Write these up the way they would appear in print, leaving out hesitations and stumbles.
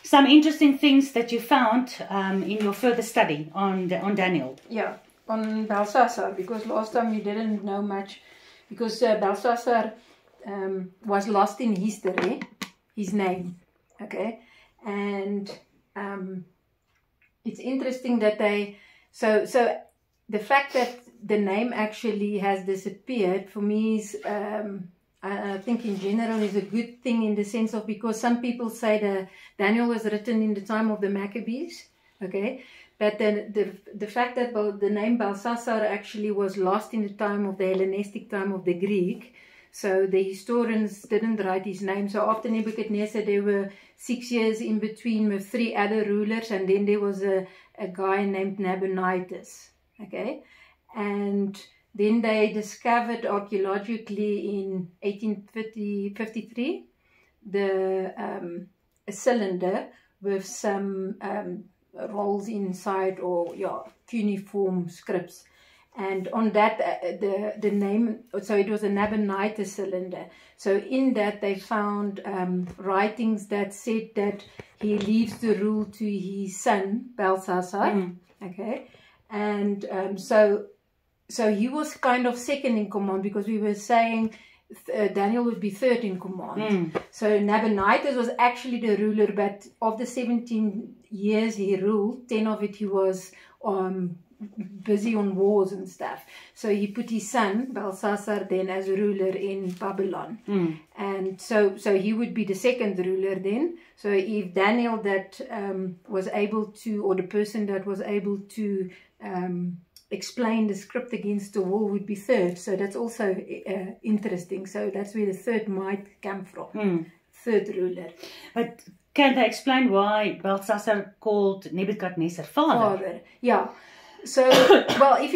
some interesting things that you found in your further study on Daniel. Yeah, on Belshazzar, because last time you didn't know much, because Belshazzar was lost in history, his name, okay, and it's interesting that so the fact that the name actually has disappeared for me is, I think in general is a good thing, in the sense of, because some people say that Daniel was written in the time of the Maccabees, okay, but then the fact that the name Belshazzar actually was lost in the time of the Hellenistic time of the Greek, so the historians didn't write his name. So after Nebuchadnezzar, there were 6 years in between with 3 other rulers, and then there was a guy named Nabonidus, okay, and then they discovered archaeologically in 1853 a cylinder with some rolls inside, or cuneiform scripts, and on that the name, so it was a Nabonidus cylinder. So in that they found writings that said that he leaves the rule to his son Belshazzar, okay, and so he was kind of second in command, because we were saying Daniel would be third in command. So Nabonidus was actually the ruler, but of the 17 years he ruled, 10 of it he was busy on wars and stuff. So he put his son Belshazzar then as a ruler in Babylon, and so he would be the second ruler then. So if Daniel that was able to, or the person that was able to explain the script against the wall, would be third. So that's also interesting. So that's where the third might come from, third ruler. But can they explain why Belshazzar called Nebuchadnezzar father? Yeah. So well, if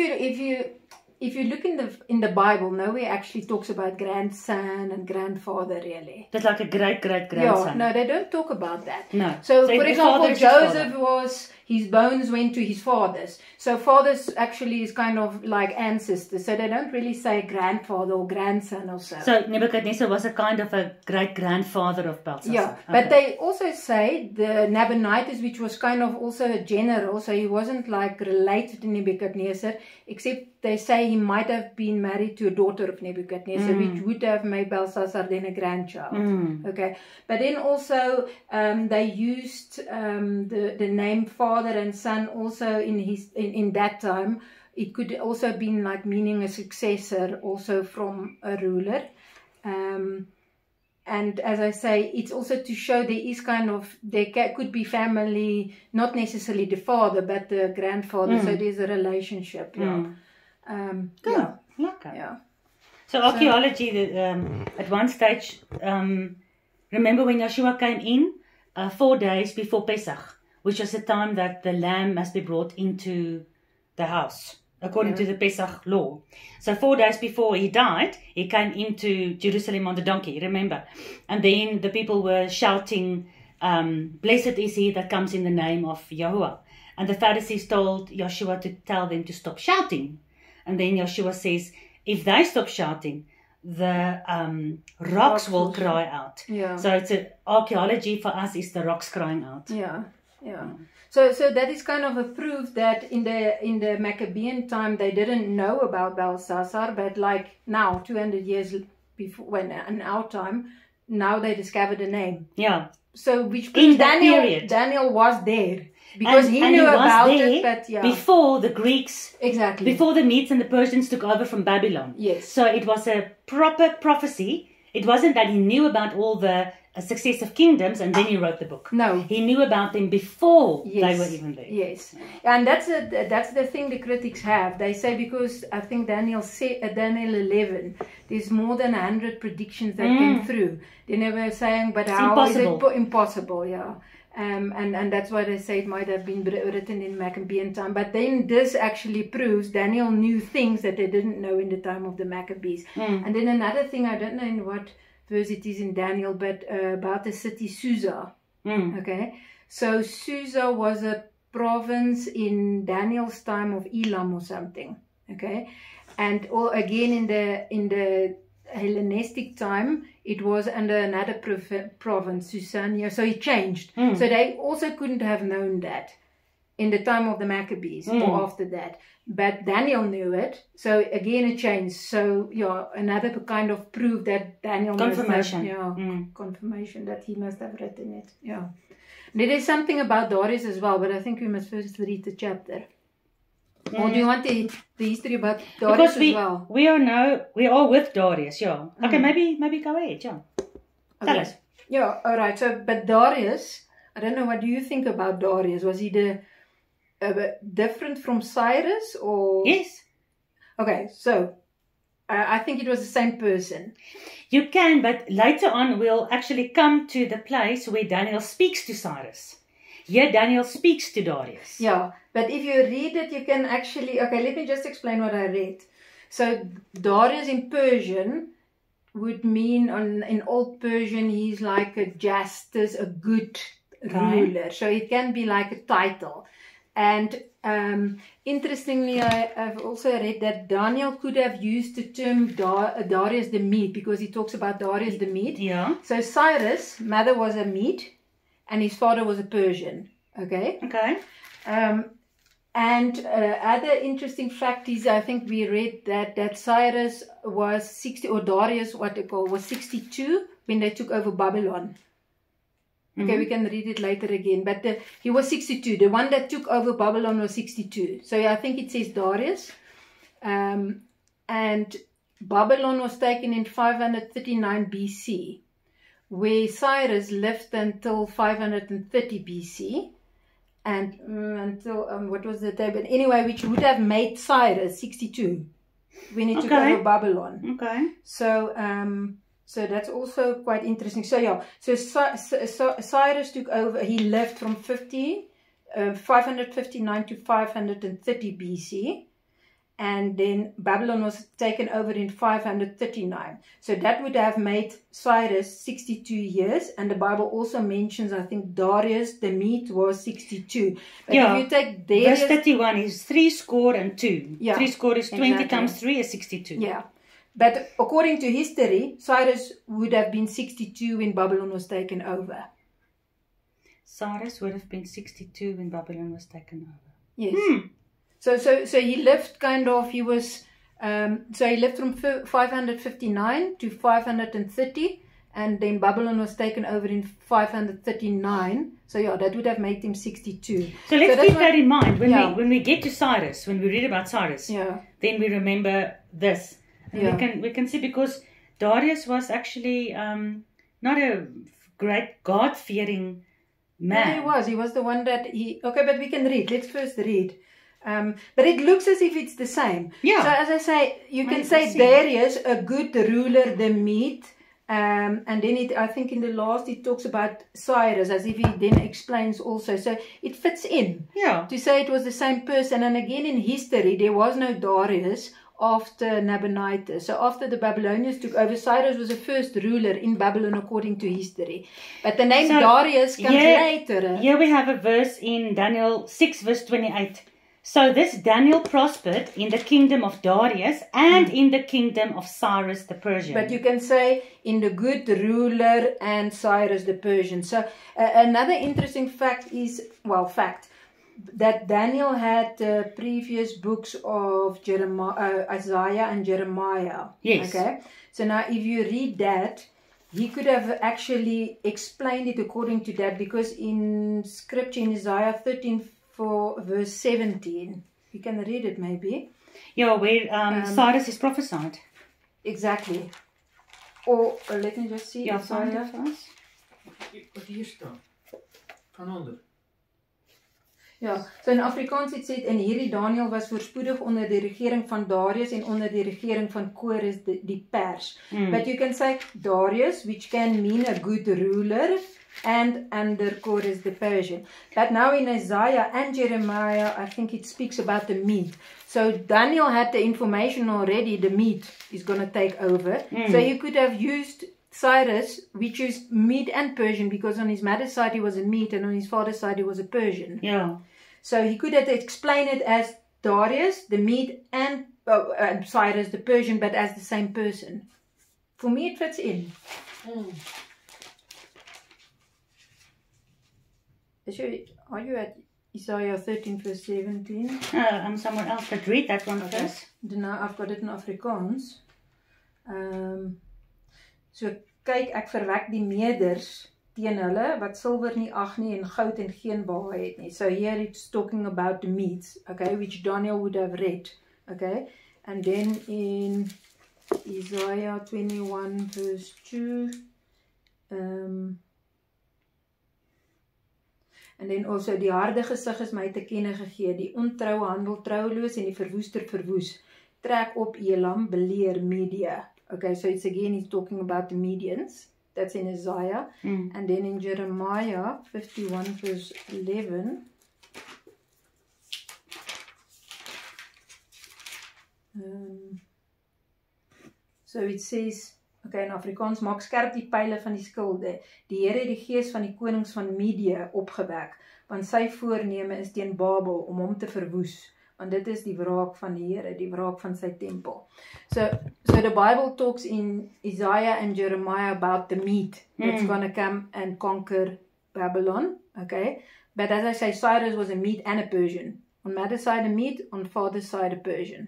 you look in the Bible, nowhere actually talks about grandson and grandfather really. That's like a great-great-grandson. Yeah, no, they don't talk about that. No. So for example, Joseph was, his bones went to his fathers. So fathers actually is kind of like ancestors. So they don't really say grandfather or grandson or so. So Nebuchadnezzar was a kind of a great-grandfather of Belshazzar. Yeah, okay. But they also say the Nabonidus, which was kind of also a general, so he wasn't like related to Nebuchadnezzar, except they say he might have been married to a daughter of Nebuchadnezzar, which would have made Belshazzar then a grandchild. Okay, but then also they used the name father and son also in that time. It could also have been like meaning a successor also from a ruler. And as I say, it's also to show there is kind of, could be family, not necessarily the father, but the grandfather. So there's a relationship. Cool. Yeah. So archaeology, at one stage, remember when Yeshua came in, 4 days before Pesach, which was the time that the lamb must be brought into the house, according to the Pesach law. So 4 days before he died, he came into Jerusalem on the donkey, remember? And then the people were shouting, blessed is he that comes in the name of Yahuwah. And the Pharisees told Yeshua to tell them to stop shouting. And then Yeshua says, if they stop shouting, the rocks will cry out. So it's archaeology for us is the rocks crying out. So that is kind of a proof that in the Maccabean time they didn't know about Belshazzar, but like now 200 years before, when in our time, now they discovered the name. So which means Daniel was there. Because he knew about it, but before the Greeks, before the Medes and the Persians took over from Babylon. So it was a proper prophecy. It wasn't that he knew about all the successive kingdoms and then he wrote the book. No, he knew about them before they were even there. And that's the thing the critics have. They say, because I think Daniel 11, there's more than 100 predictions that came through. They never saying, but how is it impossible? And that's why they say it might have been written in Maccabean time. But then this actually proves Daniel knew things that they didn't know in the time of the Maccabees. And then another thing, I don't know in what verse it is in Daniel, but about the city Susa. Okay, so Susa was a province in Daniel's time of Elam or something. Okay, and again in the Hellenistic time, it was under another province, Susania. So it changed. So they also couldn't have known that in the time of the Maccabees or after that. But Daniel knew it. So again, it changed. So, yeah, another kind of proof that Daniel confirmation. Must have, confirmation that he must have written it. Yeah. There is something about Darius as well, but I think we must first read the chapter. Or do you want the history about Darius as well? We are with Darius, yeah. Okay, maybe go ahead, yeah. Tell us. Yeah, all right. So, but Darius, I don't know, what do you think about Darius? Was he different from Cyrus or? Yes. Okay, so I think it was the same person. You can, but later on we'll actually come to the place where Daniel speaks to Cyrus. Here Daniel speaks to Darius. Yeah, but if you read it, you can actually... Okay, let me just explain what I read. So Darius in Persian would mean, in Old Persian, he's like a justice, a good ruler. So it can be like a title. And interestingly, I've also read that Daniel could have used the term Darius the Mede, because he talks about Darius the Mede. Yeah. So Cyrus' mother was a Mede, and his father was a Persian. Okay. Okay. And other interesting fact is, I think we read that Cyrus was 60, or Darius, what they call, was 62 when they took over Babylon. Okay, we can read it later again. But he was 62. The one that took over Babylon was 62. So yeah, I think it says Darius. And Babylon was taken in 539 BC, where Cyrus lived until 530 BC. And until, what was the time? But anyway, which would have made Cyrus 62 when he took over Babylon. Okay. So that's also quite interesting. So yeah, so Cyrus took over, he lived from 559 to 530 BC. And then Babylon was taken over in 539. So that would have made Cyrus 62 years. And the Bible also mentions, I think, Darius the Mede was 62. But if you take Darius... Verse 31 is 62. Yeah, 3 score is 20 times 3 is 62. Yeah. But according to history, Cyrus would have been 62 when Babylon was taken over. Cyrus would have been 62 when Babylon was taken over. Yes. So he lived he was, so he lived from 559 to 530, and then Babylon was taken over in 539. So yeah, that would have made him 62. So let's keep that in mind when we get to Cyrus, when we read about Cyrus, then we remember this. And we can see, because Darius was actually not a great God-fearing man. No, he was the one that okay, but we can read. Let's first read. But it looks as if it's the same. Yeah. So as I say, you can say Darius, a good ruler, the Mede. And then I think in the last it talks about Cyrus, as if he then explains also. So it fits in. Yeah. To say it was the same person. And again, in history, there was no Darius after Nabonidus. So after the Babylonians took over, Cyrus was the first ruler in Babylon according to history. But the name Darius comes later. Here we have a verse in Daniel 6 verse 28. So this Daniel prospered in the kingdom of Darius and in the kingdom of Cyrus the Persian. But you can say in the good ruler and Cyrus the Persian. So another interesting fact is, that Daniel had previous books of Isaiah and Jeremiah. Yes. Okay. So now if you read that, he could have actually explained it according to that, because in scripture in Isaiah 13 verse 17, you can read it maybe. Yeah, where Cyrus is prophesied. Exactly. Or let me just see. Ja, find it for us. Wat hier staan. Van onder. Ja, so in Afrikaans het sê, en hierdie Daniel was voorspoedig onder die regering van Darius en onder die regering van Kores die pers. But you can say Darius, which can mean a good ruler, and under Kores the Persian. But now in Isaiah and Jeremiah, I think it speaks about the Mede. So Daniel had the information already, the Mede is going to take over. So he could have used Cyrus, which is Mede and Persian, because on his mother's side he was a Mede and on his father's side he was a Persian. Yeah. So he could have explained it as Darius, the Mede, and Cyrus, the Persian, but as the same person. For me, it fits in. Are you at Isaiah 13 verse 17? I'm someone else, but read that one first. Nou, I've got it in Afrikaans. So kyk, ek verwek die meerders teen hulle, wat silwer nie ag nie en goud en geen baal het nie. So here it's talking about the Medes, okay, which Daniel would have read, okay. And then in Isaiah 21 verse 2, and then also, die harde gesig is my te kenne gegee, die ontroue handel trouweloos en die verwoester verwoes. Trek op Elam, beleer Media. Okay, so it's talking about the Medians. That's in Isaiah. And then in Jeremiah 51 verse 11. So it says, okay, in Afrikaans, maak skerp die pyle van die skilde. Die Here het die gees van die konings van Media opgewek, want sy voorneme is teen Babel om hom te verwoes. Want dit is die wraak van die Here, die wraak van sy tempel. So the Bible talks in Isaiah and Jeremiah about the Mede that's going to come and conquer Babylon, okay? But as I say, Cyrus was a Mede and a Persian. On mother's side a Mede, on father's side a Persian.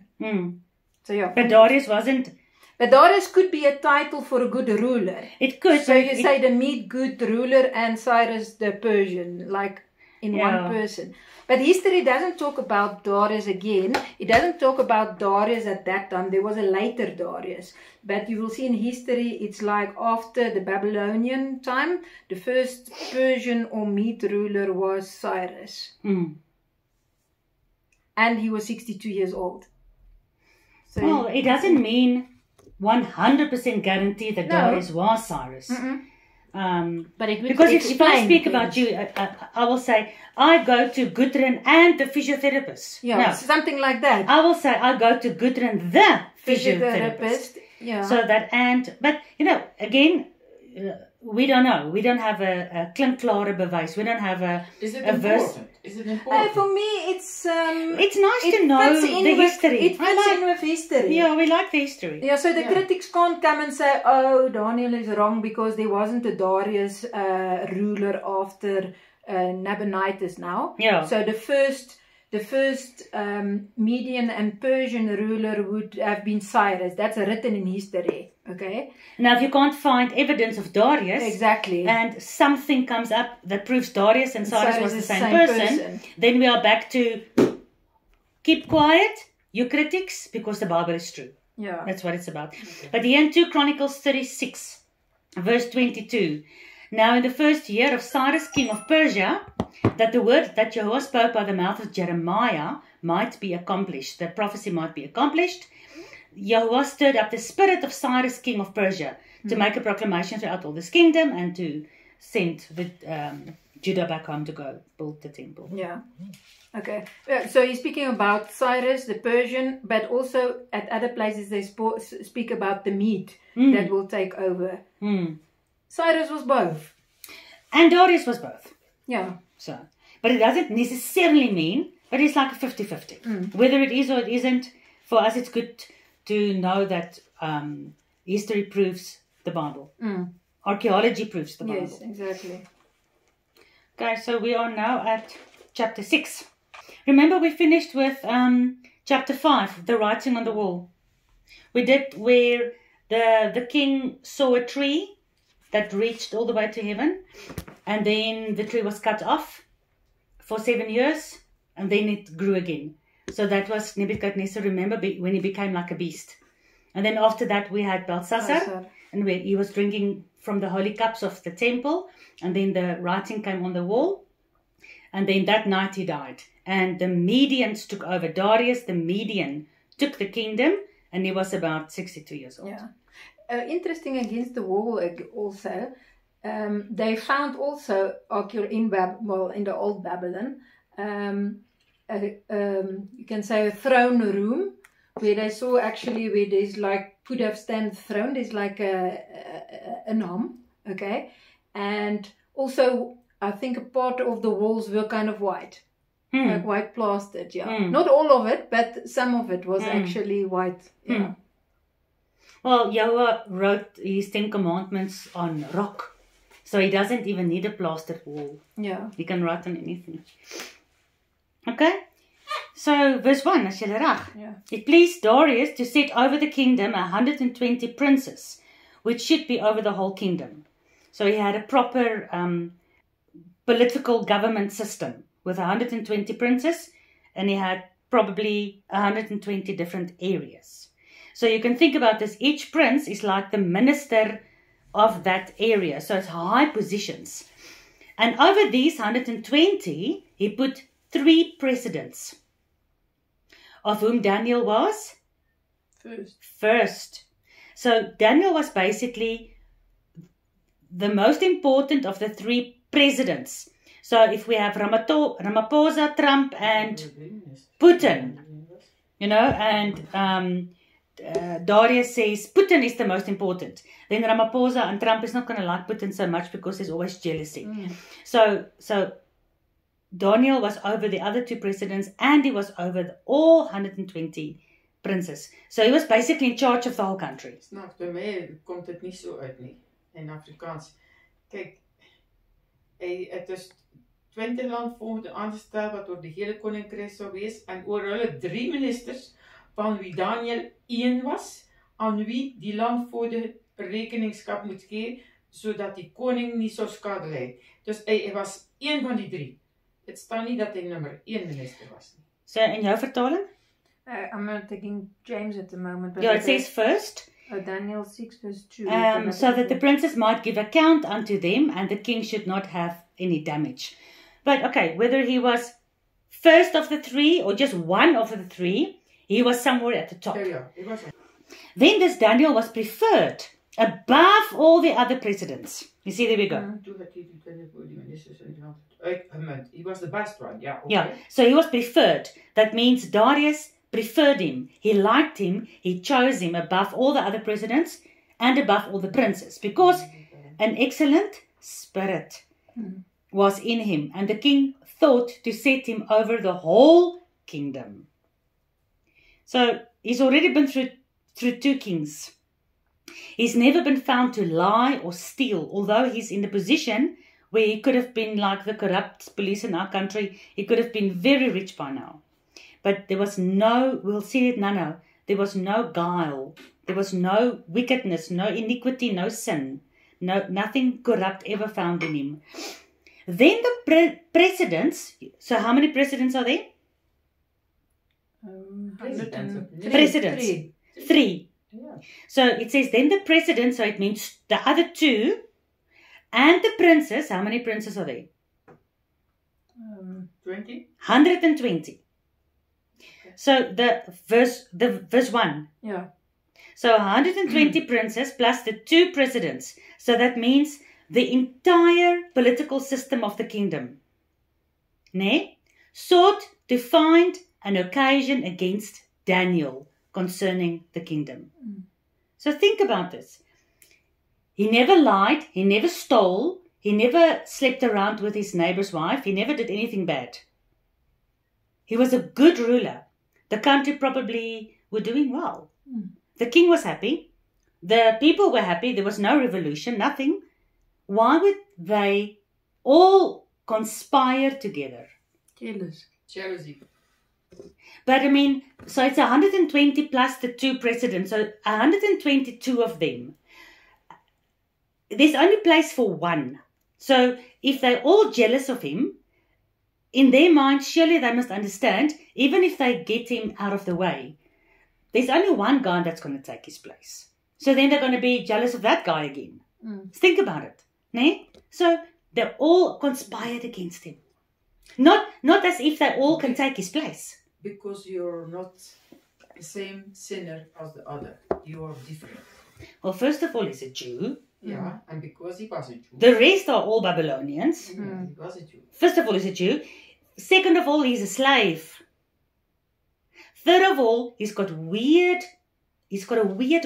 So yeah. But Darius wasn't. But Darius could be a title for a good ruler. It could. So you say the Mede good ruler and Cyrus the Persian, like in one person. But history doesn't talk about Darius again. It doesn't talk about Darius at that time. There was a later Darius. But you will see in history, it's like after the Babylonian time, the first Persian or Mede ruler was Cyrus. And he was 62 years old. So well, it doesn't mean 100% guarantee that Darius was Cyrus. But it because if I speak about you, I will say, I go to Gudrun and the physiotherapist. Yeah, no. Something like that. I will say, I go to Gudrun the physiotherapist. Yeah. So that, but you know, again, we don't know. We don't have a klinkklare bewys. We don't have a verse. Is it important? For me, it's nice to know the history. It fits in with history. Yeah, we like the history. Yeah, so the critics can't come and say, oh, Daniel is wrong because there wasn't a Darius ruler after Nabonidus now. Yeah. So the first Median and Persian ruler would have been Cyrus. That's written in history. Okay. Now, if you can't find evidence of Darius, exactly, and something comes up that proves Darius and Cyrus was the same person, then we are back to keep quiet, you critics, because the Bible is true. Yeah, that's what it's about. Okay. But here in 2 Chronicles 36, verse 22. Now in the first year of Cyrus, king of Persia, that the word that Jehovah spoke by the mouth of Jeremiah might be accomplished, the prophecy might be accomplished, Jehovah stirred up the spirit of Cyrus, king of Persia, to make a proclamation throughout all this kingdom and to send Judah back home to go build the temple. Yeah. Okay. So he's speaking about Cyrus, the Persian, but also at other places they speak about the Mede that will take over. Cyrus was both. And Darius was both. Yeah. So, but it doesn't necessarily mean, but it's like a 50-50. Whether it is or it isn't, for us it's good to know that history proves the Bible. Archaeology proves the Bible. Yes, exactly. Okay, so we are now at chapter 6. Remember we finished with chapter 5, the writing on the wall. We did where the king saw a tree that reached all the way to heaven, and then the tree was cut off for 7 years, and then it grew again. So that was Nebuchadnezzar, remember, when he became like a beast. And then after that we had Belshazzar, and where he was drinking from the holy cups of the temple, and then the writing came on the wall, and then that night he died. And the Medians took over. Darius, the Median, took the kingdom, and he was about 62 years old. Yeah. Interesting against the wall also, they found also in the old Babylon, you can say a throne room, where they saw actually where there's like could have stand throne. There's like an arm, okay, and also I think a part of the walls were kind of white, like white plastered. Yeah, not all of it, but some of it was actually white. Yeah. Well, Yahweh wrote his 10 commandments on rock. So he doesn't even need a plastered wall. Yeah. He can write on anything. Okay? So, verse 1, as julle reg. Yeah. It pleased Darius to set over the kingdom 120 princes, which should be over the whole kingdom. So he had a proper political government system with 120 princes, and he had probably 120 different areas. So you can think about this. Each prince is like the minister of that area. So it's high positions. And over these 120, he put 3 presidents, of whom Daniel was first. So Daniel was basically the most important of the 3 presidents. So if we have Ramaphosa, Trump, and Putin, you know, and Darius says Putin is the most important. Then Ramaphosa and Trump is not going to like Putin so much because there's always jealousy. So Daniel was over the other 2 presidents, and he was over all 120 princes. So he was basically in charge of the whole country. Snap, bij mij komt het niet zo uit nie, in Afrikaans. Kijk, het is 20 landvolgden aangesteld wat door de hele koninkrijk zou wees, en oor hulle 3 ministers, van wie Daniel 1 was, aan wie die landvolgde rekeningskap moet gee, zodat die koning niet zou schade lijdt. Dus hij was 1 van die 3. Het staat niet dat hij nummer 1 minister was. So in jouw vertaling? I'm not taking James at the moment. But Yeah, it says first. Daniel 6 verse 2. So that the princes might give account unto them, and the king should not have any damage. But okay, whether he was first of the 3 or just one of the 3, he was somewhere at the top. Ja, he was. Then this Daniel was preferred above all the other presidents. You see, there we go. He was the best one, yeah. Okay. Yeah, so he was preferred. That means Darius preferred him. He liked him. He chose him above all the other presidents and above all the princes, because an excellent spirit was in him, and the king thought to set him over the whole kingdom. So he's already been through 2 kings. He's never been found to lie or steal, although he's in a position where he could have been like the corrupt police in our country. He could have been very rich by now. But there was no, we'll see it now, there was no guile. There was no wickedness, no iniquity, no sin. Nothing corrupt ever found in him. Then the presidents, so how many presidents are there? Presidents. 3. Yeah. So it says then the president, so it means the other 2, and the princes. How many princes are there? 20. 120. So the verse 1. Yeah. So 120 princes plus the 2 presidents. So that means the entire political system of the kingdom, sought to find an occasion against Daniel concerning the kingdom. So think about this. He never lied, he never stole, he never slept around with his neighbor's wife, he never did anything bad. He was a good ruler. The country probably were doing well. The king was happy. The people were happy. There was no revolution, nothing. Why would they all conspire together? Jealousy. But I mean, so it's 120 plus the 2 presidents, so 122 of them. There's only place for 1. So if they're all jealous of him, in their mind, surely they must understand, even if they get him out of the way, there's only one guy that's going to take his place. So then they're going to be jealous of that guy again. Think about it. So they all conspired against him. Not as if they all can take his place. Because you're not the same sinner as the other. You are different. Well, first of all, he's a Jew. Yeah, and because he was a Jew. The rest are all Babylonians. He was a Jew. First of all, he's a Jew. Second of all, he's a slave. Third of all, he's got a weird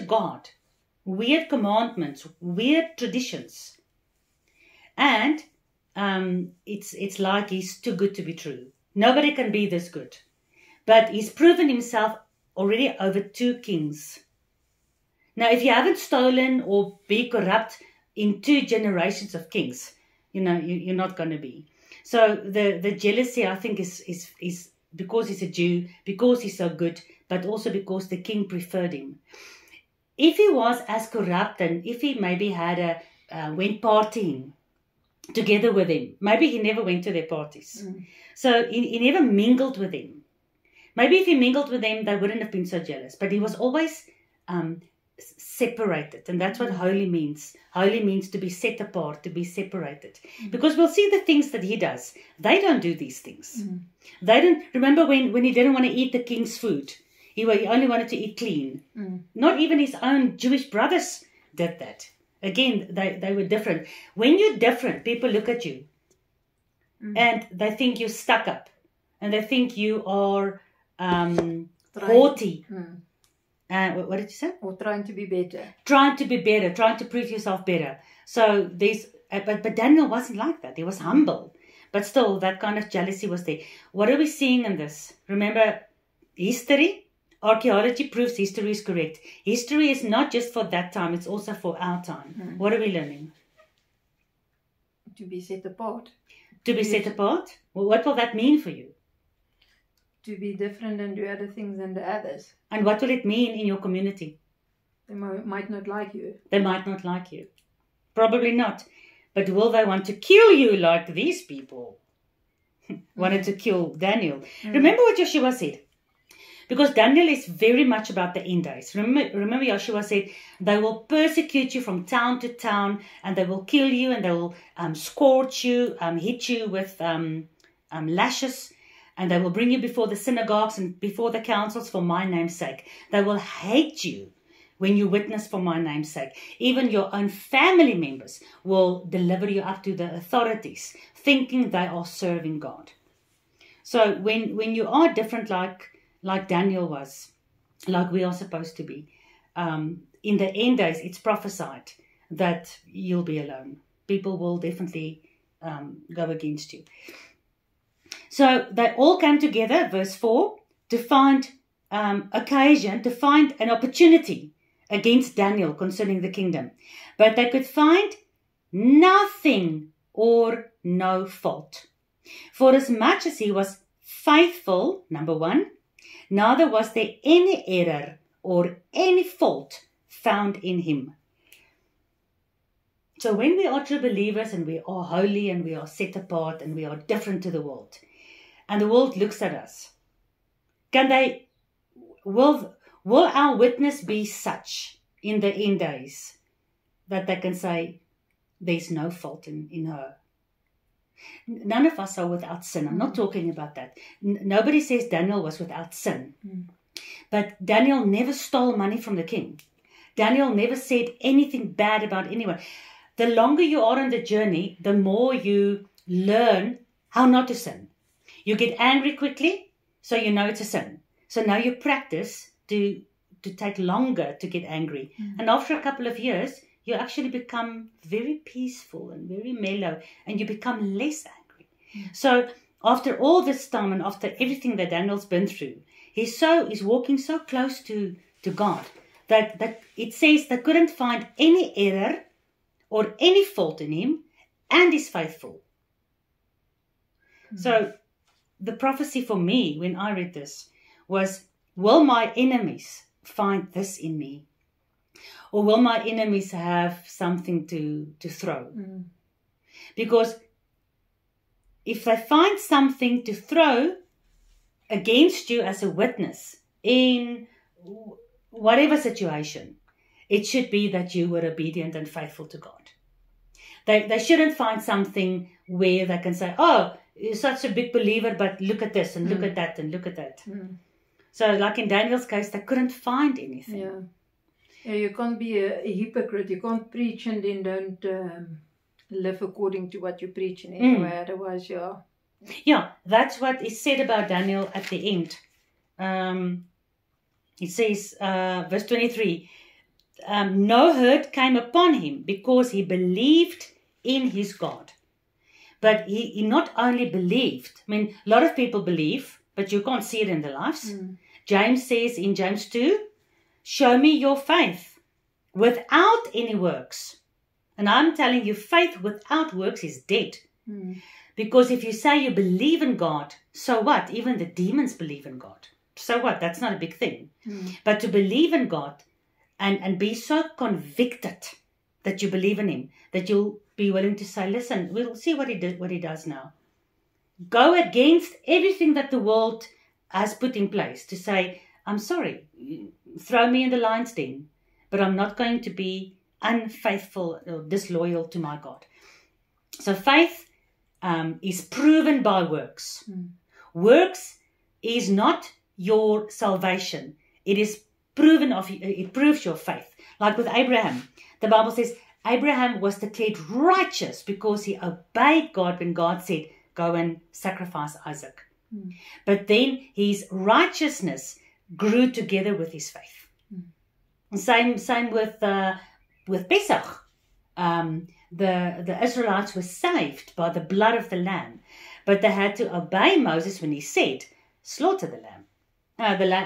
God, weird commandments, weird traditions. And it's like he's too good to be true. Nobody can be this good. But he's proven himself already over 2 kings. Now, if you haven't stolen or be corrupt in 2 generations of kings, you're not going to be. So the jealousy, I think, is because he's a Jew, because he's so good, but also because the king preferred him. If he was as corrupt, and if he maybe had went partying together with him, maybe he never went to their parties. So he never mingled with them. Maybe if he mingled with them, they wouldn't have been so jealous. But he was always separated, and that's what holy means. Holy means to be set apart, to be separated. Because we'll see the things that he does. They don't do these things. They don't. Remember when he didn't want to eat the king's food? He only wanted to eat clean. Not even his own Jewish brothers did that. Again, they were different. When you're different, people look at you and they think you're stuck up, and they think you are haughty. What did you say? Or trying to be better. Trying to be better, trying to prove yourself better. So but Daniel wasn't like that. He was humble. But still, that kind of jealousy was there. What are we seeing in this? Remember, history, archaeology proves history is correct. History is not just for that time, it's also for our time. What are we learning? To be set apart. To be set apart? Well, what will that mean for you? To be different and do other things than the others. And what will it mean in your community? They might not like you. They might not like you. Probably not. But will they want to kill you like these people wanted to kill Daniel? Remember what Joshua said? Because Daniel is very much about the end days. Remember Joshua said, they will persecute you from town to town, and they will kill you, and they will scourge you, hit you with lashes, and they will bring you before the synagogues and before the councils for my name's sake. They will hate you when you witness for my name's sake. Even your own family members will deliver you up to the authorities, thinking they are serving God. So when you are different like Daniel was, like we are supposed to be, in the end days, it's prophesied that you'll be alone. People will definitely go against you. So they all came together, verse 4, to find occasion, to find an opportunity against Daniel concerning the kingdom. But they could find nothing or no fault. For as much as he was faithful, number 1, neither was there any error or any fault found in him. So when we are true believers and we are holy and we are set apart and we are different to the world, and the world looks at us, will our witness be such in the end days that they can say there's no fault in her? None of us are without sin. I'm not talking about that. Nobody says Daniel was without sin. But Daniel never stole money from the king. Daniel never said anything bad about anyone. The longer you are on the journey, the more you learn how not to sin. You get angry quickly, so you know it's a sin. So now you practice to take longer to get angry. And after a couple of years, you actually become very peaceful and very mellow, and you become less angry. So after all this time and after everything that Daniel's been through, he's walking so close to God that it says they couldn't find any error or any fault in him, and he's faithful. So the prophecy for me when I read this was, will my enemies find this in me? Or will my enemies have something to throw? Because if they find something to throw against you as a witness in whatever situation, it should be that you were obedient and faithful to God. They shouldn't find something where they can say, oh, you're such a big believer, but look at this and look at that and look at that. So like in Daniel's case, they couldn't find anything. Yeah, you can't be a hypocrite. You can't preach and then don't live according to what you preach in any way. Otherwise, Yeah, that's what is said about Daniel at the end. It says, verse 23, no hurt came upon him because he believed in his God. But he not only believed. I mean, a lot of people believe, but you can't see it in their lives. James says in James 2, show me your faith without any works. And I'm telling you, faith without works is dead. Because if you say you believe in God, so what? Even the demons believe in God. So what? That's not a big thing. But to believe in God and be so convicted that you believe in Him, that you'll be willing to say, listen, we'll see what He does now. Go against everything that the world has put in place to say, I'm sorry, throw me in the lion's den, but I'm not going to be unfaithful or disloyal to my God. So faith is proven by works. Works is not your salvation. It is proven of you. It proves your faith. Like with Abraham, the Bible says Abraham was declared righteous because he obeyed God when God said, go and sacrifice Isaac. But then his righteousness grew together with his faith. Same with Pesach. The Israelites were saved by the blood of the lamb, but they had to obey Moses when he said, slaughter the lamb.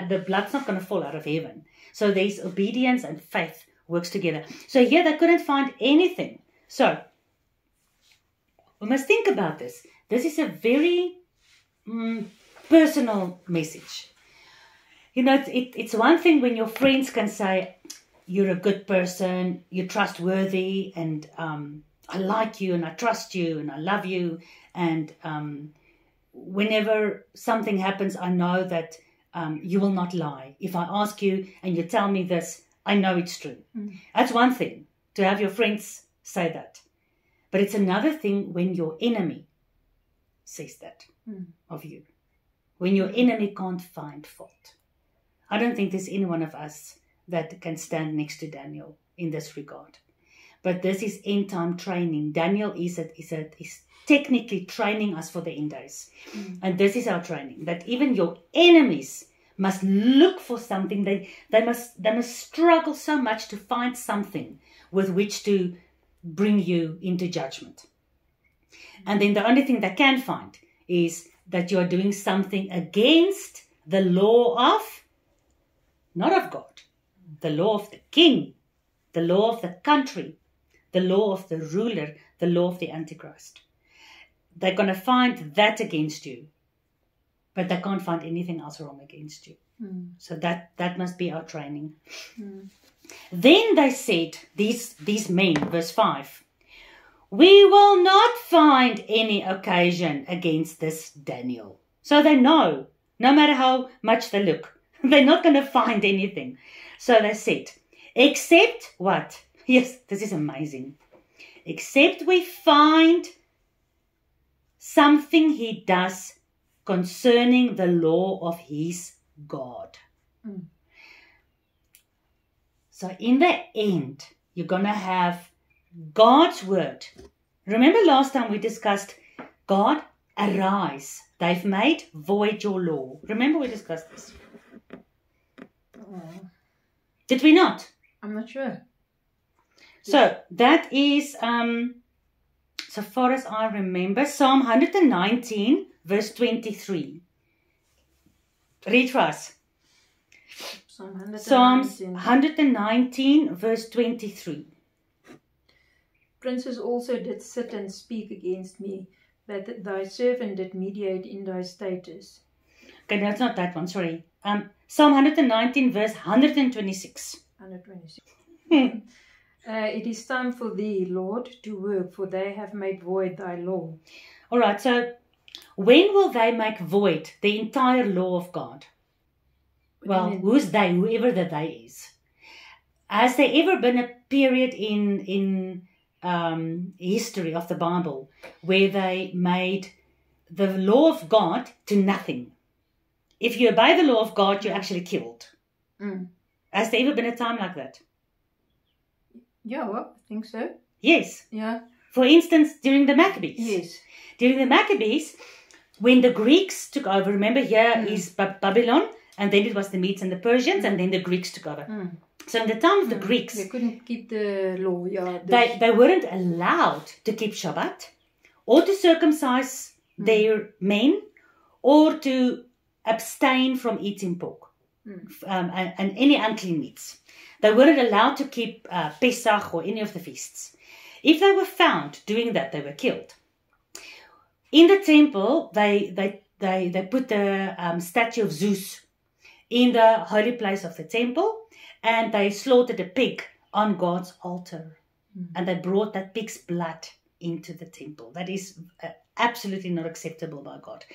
The blood's not going to fall out of heaven. So there's obedience and faith works together. So here they couldn't find anything. So we must think about this. This is a very personal message. You know, it's one thing when your friends can say, you're a good person, you're trustworthy, and I like you, and I trust you, and I love you, and whenever something happens, I know that you will not lie. If I ask you and you tell me this, I know it's true. That's one thing, to have your friends say that. But it's another thing when your enemy says that of you. When your enemy can't find fault. I don't think there's any one of us that can stand next to Daniel in this regard. But this is end time training. Daniel is technically training us for the end days. And this is our training, that even your enemies must look for something. They must struggle so much to find something with which to bring you into judgment. And then the only thing they can find is that you are doing something against the law of, not of God, the law of the king, the law of the country, the law of the ruler, the law of the Antichrist. They're going to find that against you, but they can't find anything else wrong against you. So that must be our training. Then they said, these men, verse 5, we will not find any occasion against this Daniel. So they know, no matter how much they look, they're not going to find anything. So they said, except what? Yes, this is amazing. Except we find something he does concerning the law of his God. So in the end, you're going to have God's word. Remember last time we discussed, God, arise. They've made void your law. Remember we discussed this? Did we not? I'm not sure. So that is, so far as I remember, Psalm 119, verse 23. Read for us. Psalms 119, verse 23. Princes also did sit and speak against me, that thy servant did mediate in thy status. Okay, no, it's not that one, sorry. Psalm 119, verse 126. 126. It is time for thee, Lord, to work, for they have made void thy law. All right, so when will they make void the entire law of God? Well, who's they? Whoever the they is. Has there ever been a period in history of the Bible where they made the law of God to nothing? If you obey the law of God, you're actually killed. Has there ever been a time like that? Yeah, well, I think so. Yes. Yeah. For instance, during the Maccabees. Yes. During the Maccabees, when the Greeks took over, remember here is Babylon, and then it was the Medes and the Persians, and then the Greeks took over. So in the time of the Greeks, they couldn't keep the law. Yeah, they weren't allowed to keep Shabbat, or to circumcise their men, or to abstain from eating pork and any unclean meats. They weren't allowed to keep Pesach or any of the feasts. If they were found doing that, they were killed. In the temple, they put the statue of Zeus in the holy place of the temple, and they slaughtered a pig on God's altar. And they brought that pig's blood into the temple. That is absolutely not acceptable by God.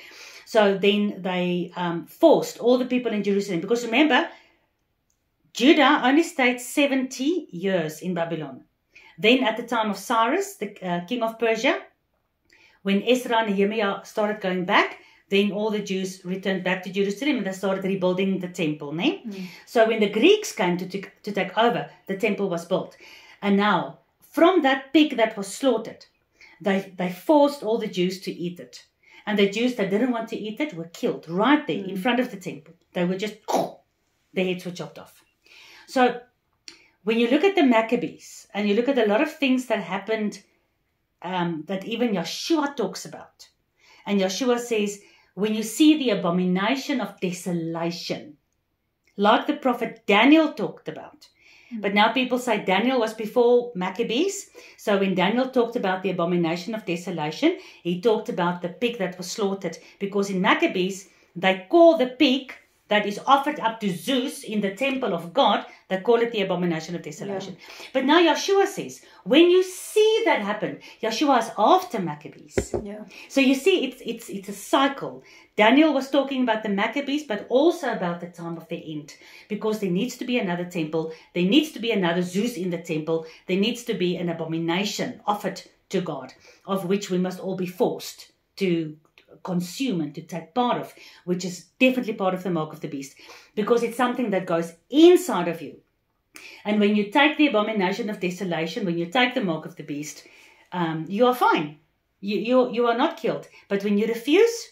So then they forced all the people in Jerusalem, because remember, Judah only stayed 70 years in Babylon. Then at the time of Cyrus, the king of Persia, when Ezra and Nehemiah started going back, then all the Jews returned back to Jerusalem and they started rebuilding the temple. So when the Greeks came to take over, the temple was built. And now, from that pig that was slaughtered, they forced all the Jews to eat it. And the Jews that didn't want to eat it were killed right there in front of the temple. They were just, their heads were chopped off. So when you look at the Maccabees and you look at a lot of things that happened that even Yeshua talks about, and Yeshua says, when you see the abomination of desolation, like the prophet Daniel talked about. But now people say Daniel was before Maccabees. So when Daniel talked about the abomination of desolation, he talked about the pig that was slaughtered. Because in Maccabees, they call the pig that is offered up to Zeus in the temple of God, they call it the abomination of desolation. Yeah. But now Yeshua says, when you see that happen, Yeshua is after Maccabees. Yeah. So you see, it's a cycle. Daniel was talking about the Maccabees, but also about the time of the end. Because there needs to be another temple. There needs to be another Zeus in the temple. There needs to be an abomination offered to God, of which we must all be forced to consume and to take part of, which is definitely part of the mark of the beast, because it's something that goes inside of you. And when you take the abomination of desolation, when you take the mark of the beast, you are fine. You are not killed. But when you refuse,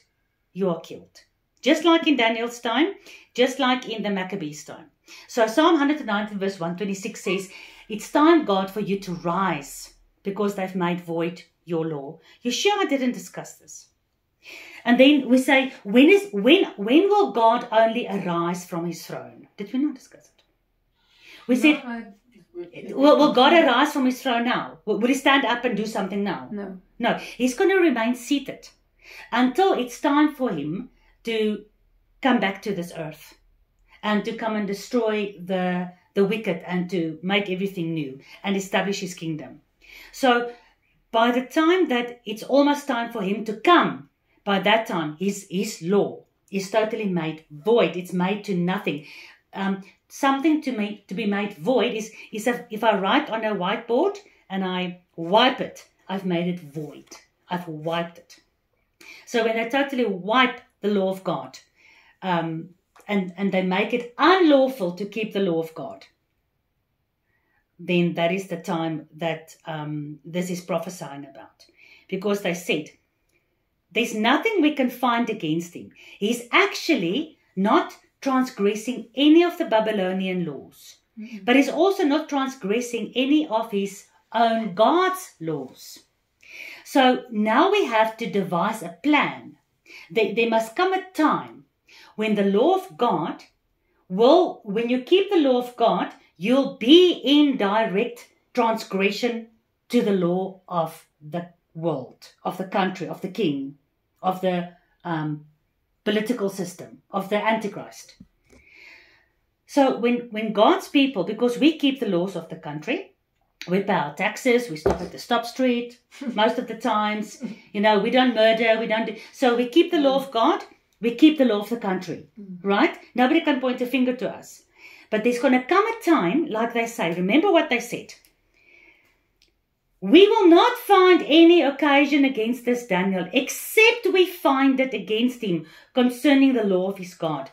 you are killed. Just like in Daniel's time, just like in the Maccabees' time. So Psalm 119 verse 126 says, it's time, God, for you to rise because they've made void your law. Yeshua didn't discuss this. And then we say, when will God only arise from his throne? Did we not discuss it? We said, will God arise from his throne now? Will he stand up and do something now? No. No, he's going to remain seated until it's time for him to come back to this earth and to come and destroy the wicked and to make everything new and establish his kingdom. So by the time that it's almost time for him to come, by that time, his law is totally made void. It's made to nothing. Something to be made void is if I write on a whiteboard and I wipe it, I've made it void. I've wiped it. So when they totally wipe the law of God, and they make it unlawful to keep the law of God, then that is the time that this is prophesying about. Because they said, there's nothing we can find against him. He's actually not transgressing any of the Babylonian laws. Mm-hmm. But he's also not transgressing any of his own God's laws. So now we have to devise a plan. There must come a time when the law of God when you keep the law of God, you'll be in direct transgression to the law of the world, of the country, of the king, of the political system, of the Antichrist. So when God's people, because we keep the laws of the country, we pay our taxes, we stop at the stop street most of the times, we don't murder, so we keep the law of God, we keep the law of the country, right? Nobody can point a finger to us. But there's going to come a time, like they say, remember what they said. We will not find any occasion against this Daniel, except we find it against him concerning the law of his God.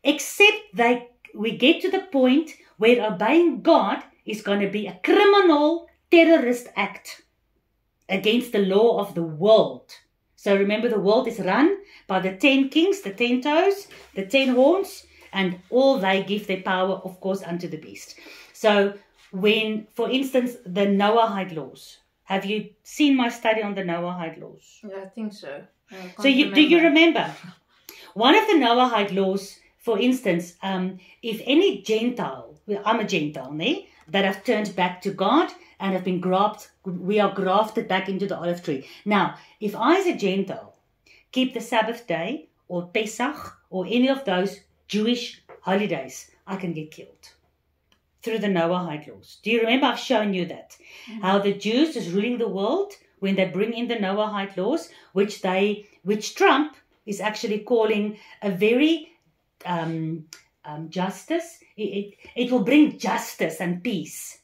Except we get to the point where obeying God is going to be a criminal terrorist act against the law of the world. So remember, the world is run by the 10 kings, the 10 toes, the 10 horns, and all they give their power, of course, unto the beast. So when, for instance, the Noahide laws, have you seen my study on the Noahide laws? Yeah, I think so. So do you remember? One of the Noahide laws for instance, if any Gentile, well, I'm a Gentile, ne, that have turned back to God and have been we are grafted back into the olive tree. Now, if I as a Gentile keep the Sabbath day or Pesach or any of those Jewish holidays, I can get killed through the Noahide laws. Do you remember I've shown you that? How the Jews is ruling the world when they bring in the Noahide laws, which Trump is actually calling a very justice. It will bring justice and peace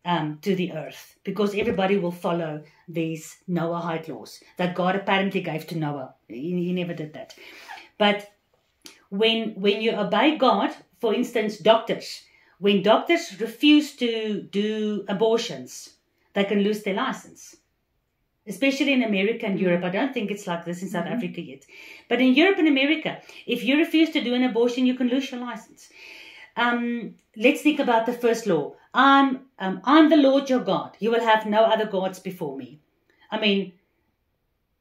to the earth, because everybody will follow these Noahide laws that God apparently gave to Noah. He never did that. But when you obey God, for instance, doctors, when doctors refuse to do abortions, they can lose their license. Especially in America and Europe. I don't think it's like this in South Africa yet. But in Europe and America, if you refuse to do an abortion, you can lose your license. Let's think about the first law. I'm the Lord your God. You will have no other gods before me. I mean,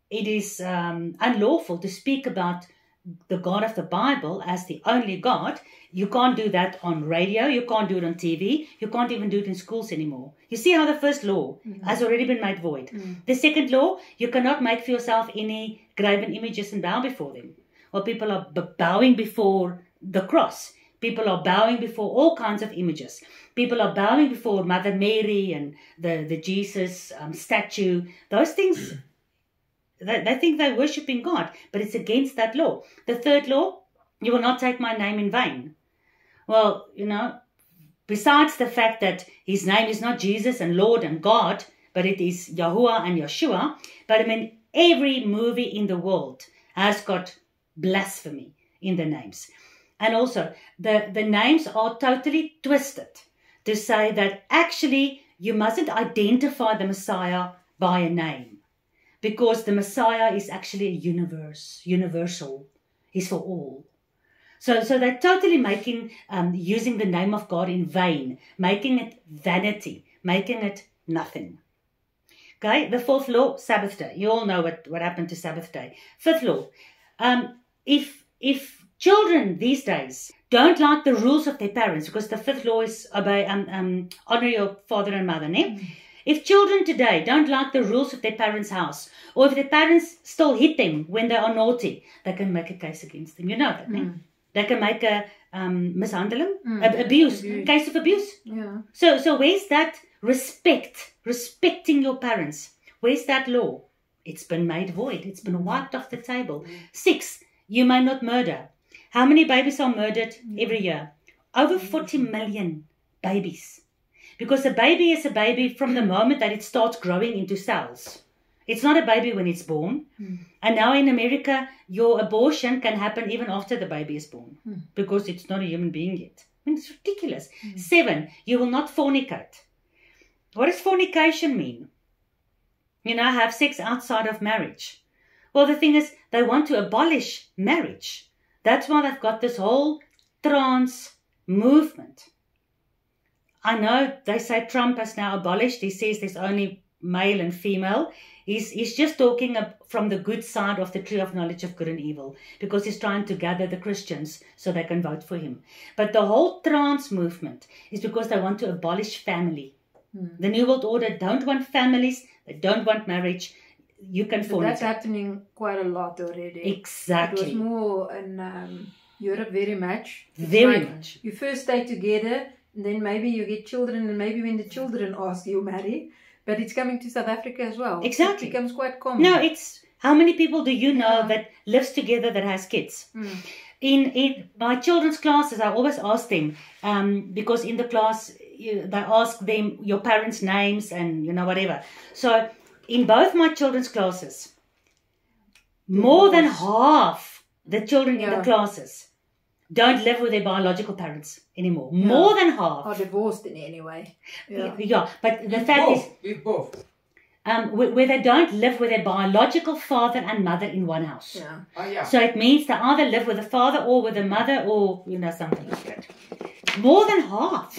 it is unlawful to speak about the God of the Bible as the only God. You can't do that on radio. You can't do it on TV. You can't even do it in schools anymore. You see how the first law has already been made void. The second law, you cannot make for yourself any graven images and bow before them. Well, people are bowing before the cross. People are bowing before all kinds of images. People are bowing before Mother Mary and the Jesus statue. Those things, they think they're worshipping God, but it's against that law. The third law, you will not take my name in vain. Well, besides the fact that his name is not Jesus and Lord and God, but it is Yahuwah and Yeshua, but I mean, every movie in the world has got blasphemy in the names. And also, the names are totally twisted to say that actually you mustn't identify the Messiah by a name, because the Messiah is actually a universal. He's for all. So they're totally making, using the name of God in vain, making it vanity, making it nothing. Okay, the fourth law, Sabbath day. You all know what happened to Sabbath day. Fifth law, if children these days don't like the rules of their parents, because the fifth law is obey, honor your father and mother, ne? If children today don't like the rules of their parents' house, or if their parents still hit them when they are naughty, they can make a case against them. You know that, ne? They can make a mishandeling, abuse, case of abuse. Yeah. So where's that respecting your parents? Where's that law? It's been made void. It's been wiped off the table. 6, you may not murder. How many babies are murdered every year? Over 40 million babies. Because a baby is a baby from the moment that it starts growing into cells. It's not a baby when it's born. And now in America, your abortion can happen even after the baby is born, because it's not a human being yet. I mean, it's ridiculous. 7, you will not fornicate. What does fornication mean? Have sex outside of marriage. Well, the thing is, they want to abolish marriage. That's why they've got this whole trans movement. I know they say Trump has now abolished. He says there's only male and female. He's just talking from the good side of the tree of knowledge of good and evil, because he's trying to gather the Christians so they can vote for him. But the whole trans movement is because they want to abolish family. The New World Order don't want families. They don't want marriage. You can fornicate. That's happening quite a lot already. Exactly. It was more in Europe very much. Very much. You first stay together, and then maybe you get children, and maybe when the children ask, you marry. But it's coming to South Africa as well. Exactly. It becomes quite common. No, it's how many people do you know that lives together that has kids? In my children's classes, I always ask them, because in the class they ask them your parents' names and whatever. So in both my children's classes, more than half the children in the classes don't live with their biological parents anymore. No. More than half are divorced in any way. Yeah, but the fact is, both. Where they don't live with their biological father and mother in one house. Yeah. Yeah. So it means they either live with the father or with the mother, or something like that. More than half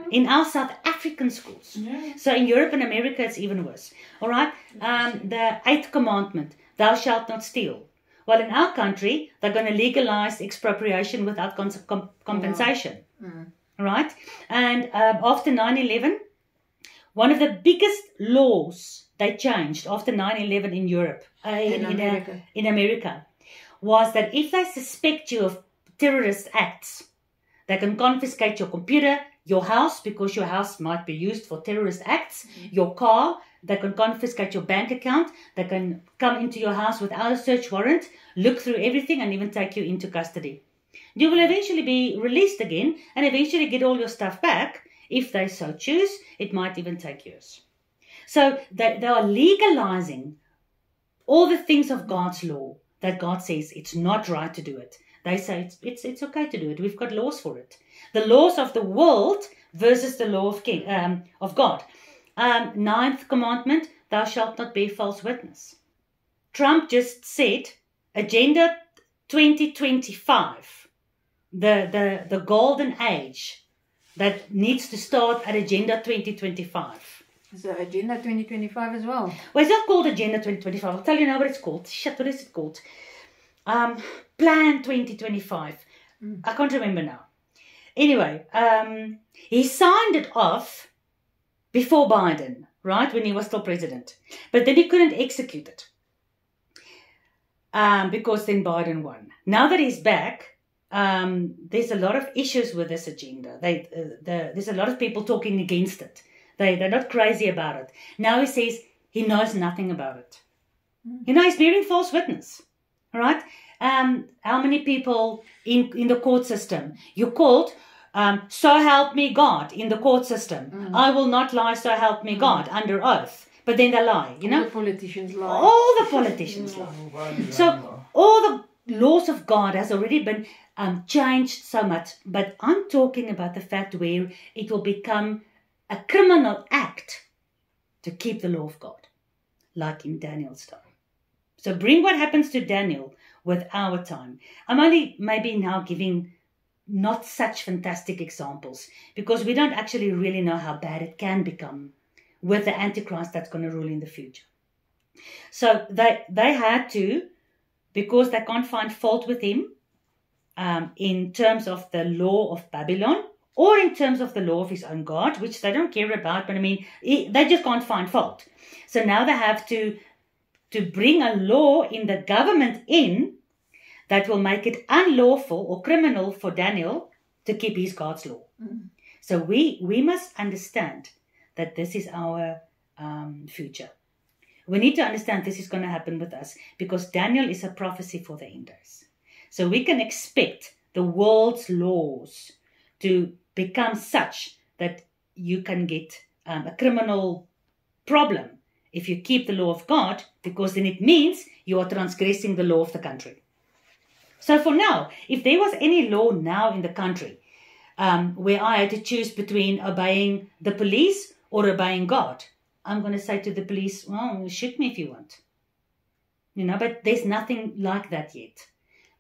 in our South African schools. Yeah. So in Europe and America, it's even worse. All right. The 8th commandment: thou shalt not steal. Well, in our country, they're going to legalize expropriation without compensation. Right? And after 9/11, one of the biggest laws they changed after 9/11 in Europe, in America, was that if they suspect you of terrorist acts, they can confiscate your computer, your house, because your house might be used for terrorist acts, your car, they can confiscate your bank account, they can come into your house without a search warrant, look through everything and even take you into custody. You will eventually be released again and eventually get all your stuff back. If they so choose, it might even take years. So they are legalizing all the things of God's law that God says it's not right to do it. They say it's okay to do it. We've got laws for it. The laws of the world versus the law of God. 9th commandment, thou shalt not bear false witness. Trump just said, Agenda 2025, the golden age that needs to start at Agenda 2025. So Agenda 2025 as well? Well, it's not called Agenda 2025. I'll tell you now what it's called. Shit, what is it called? Plan 2025. I can't remember now. Anyway, he signed it off before Biden, right, when he was still president. But then he couldn't execute it because then Biden won. Now that he's back, there's a lot of issues with this agenda. There's a lot of people talking against it. They're not crazy about it. Now he says he knows nothing about it. He's bearing false witness, right? How many people in the court system? You called, so help me God, in the court system. I will not lie, so help me God, under oath. But then they lie, you know? All the politicians lie. All the politicians lie. So all the laws of God has already been changed so much. But I'm talking about the fact where it will become a criminal act to keep the law of God, like in Daniel's time. So bring what happens to Daniel with our time. I'm only maybe now giving not such fantastic examples because we don't actually really know how bad it can become with the Antichrist that's going to rule in the future. So they had to, because they can't find fault with him in terms of the law of Babylon or in terms of the law of his own God, which they don't care about, but I mean, they just can't find fault. So now they have to bring a law in the government in that will make it unlawful or criminal for Daniel to keep his God's law. So we must understand that this is our future. We need to understand this is going to happen with us because Daniel is a prophecy for the end days. So we can expect the world's laws to become such that you can get a criminal problem if you keep the law of God, because then it means you are transgressing the law of the country. So for now, if there was any law now in the country where I had to choose between obeying the police or obeying God, I'm going to say to the police, well, shoot me if you want. But there's nothing like that yet.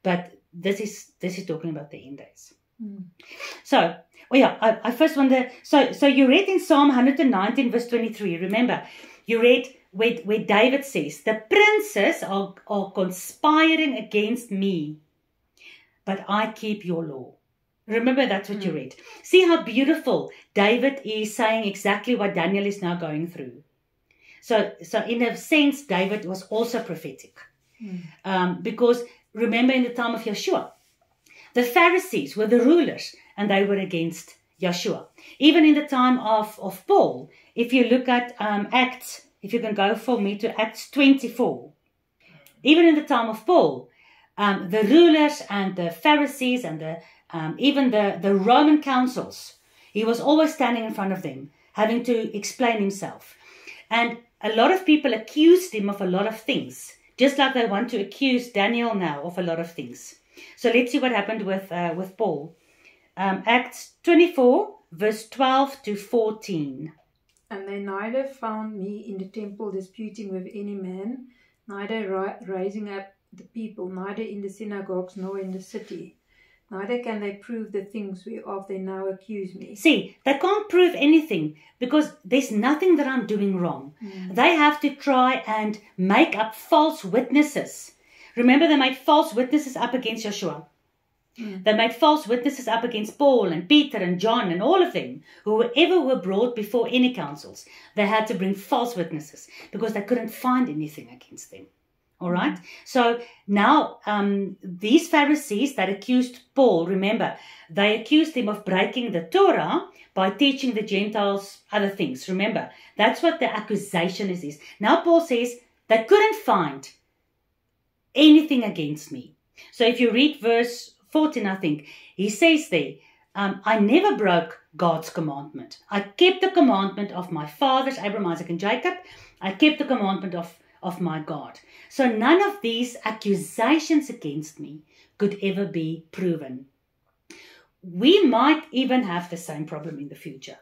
But this is talking about the end days. So, I first wonder, so you read in Psalm 119 verse 23, remember, you read where David says, the princes are conspiring against me, but I keep your law. Remember, that's what you read. See how beautiful David is saying exactly what Daniel is now going through. So in a sense, David was also prophetic. Because remember in the time of Yeshua, the Pharisees were the rulers and they were against Yeshua. Even in the time of Paul, if you look at Acts, if you can go for me to Acts 24, even in the time of Paul, the rulers and the Pharisees and even the Roman councils, he was always standing in front of them, having to explain himself. And a lot of people accused him of a lot of things, just like they want to accuse Daniel now of a lot of things. So let's see what happened with Paul. Acts 24, verse 12 to 14. And they neither found me in the temple disputing with any man, neither raising up the people, neither in the synagogues nor in the city. Neither can they prove the things whereof they now accuse me. See, they can't prove anything because there's nothing that I'm doing wrong. They have to try and make up false witnesses Remember, they made false witnesses up against Joshua. They made false witnesses up against Paul and Peter and John and all of them, whoever were brought before any councils. They had to bring false witnesses because they couldn't find anything against them. All right. So now these Pharisees that accused Paul, remember, they accused him of breaking the Torah by teaching the Gentiles other things. Remember, that's what the accusation is. Now Paul says they couldn't find anything against me. So if you read verse 14, I think, he says there, I never broke God's commandment. I kept the commandment of my fathers, Abraham, Isaac, and Jacob. I kept the commandment of my God. So none of these accusations against me could ever be proven. We might even have the same problem in the future,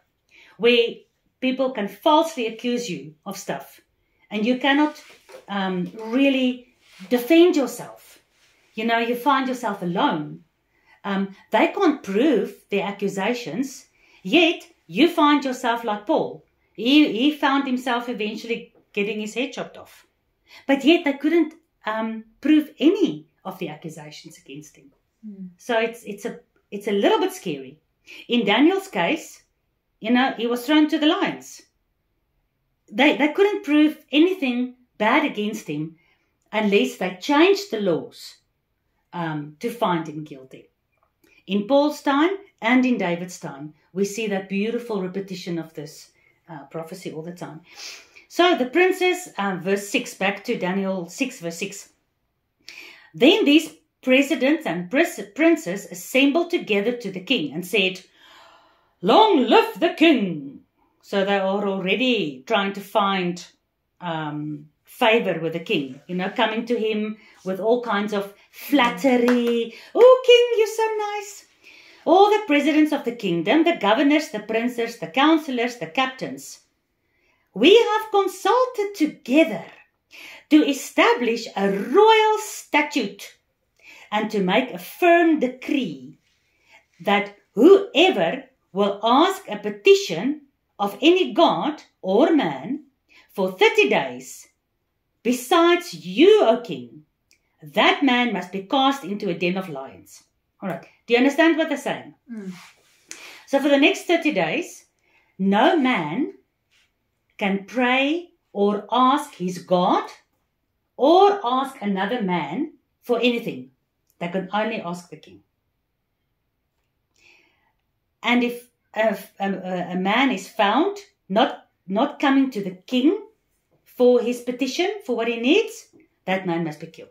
where people can falsely accuse you of stuff, and you cannot really defend yourself. You know, you find yourself alone. They can't prove their accusations, yet you find yourself like Paul. He found himself eventually getting his head chopped off. But yet they couldn't prove any of the accusations against him. So it's a little bit scary. In Daniel's case, you know, he was thrown to the lions. They couldn't prove anything bad against him unless they changed the laws to find him guilty. In Paul's time and in David's time, we see that beautiful repetition of this prophecy all the time. So the princes, verse 6, back to Daniel 6, verse 6. Then these presidents and princes assembled together to the king and said, "Long live the king!" So they are already trying to find favor with the king, you know, coming to him with all kinds of flattery. "Oh, king, you're so nice." All the presidents of the kingdom, the governors, the princes, the counselors, the captains, we have consulted together to establish a royal statute and to make a firm decree that whoever will ask a petition of any god or man for 30 days, besides you, O king, that man must be cast into a den of lions. All right. Do you understand what they're saying? So for the next 30 days, no man can pray or ask his God or ask another man for anything. They can only ask the king. And if a man is found not coming to the king for his petition, for what he needs, that man must be killed.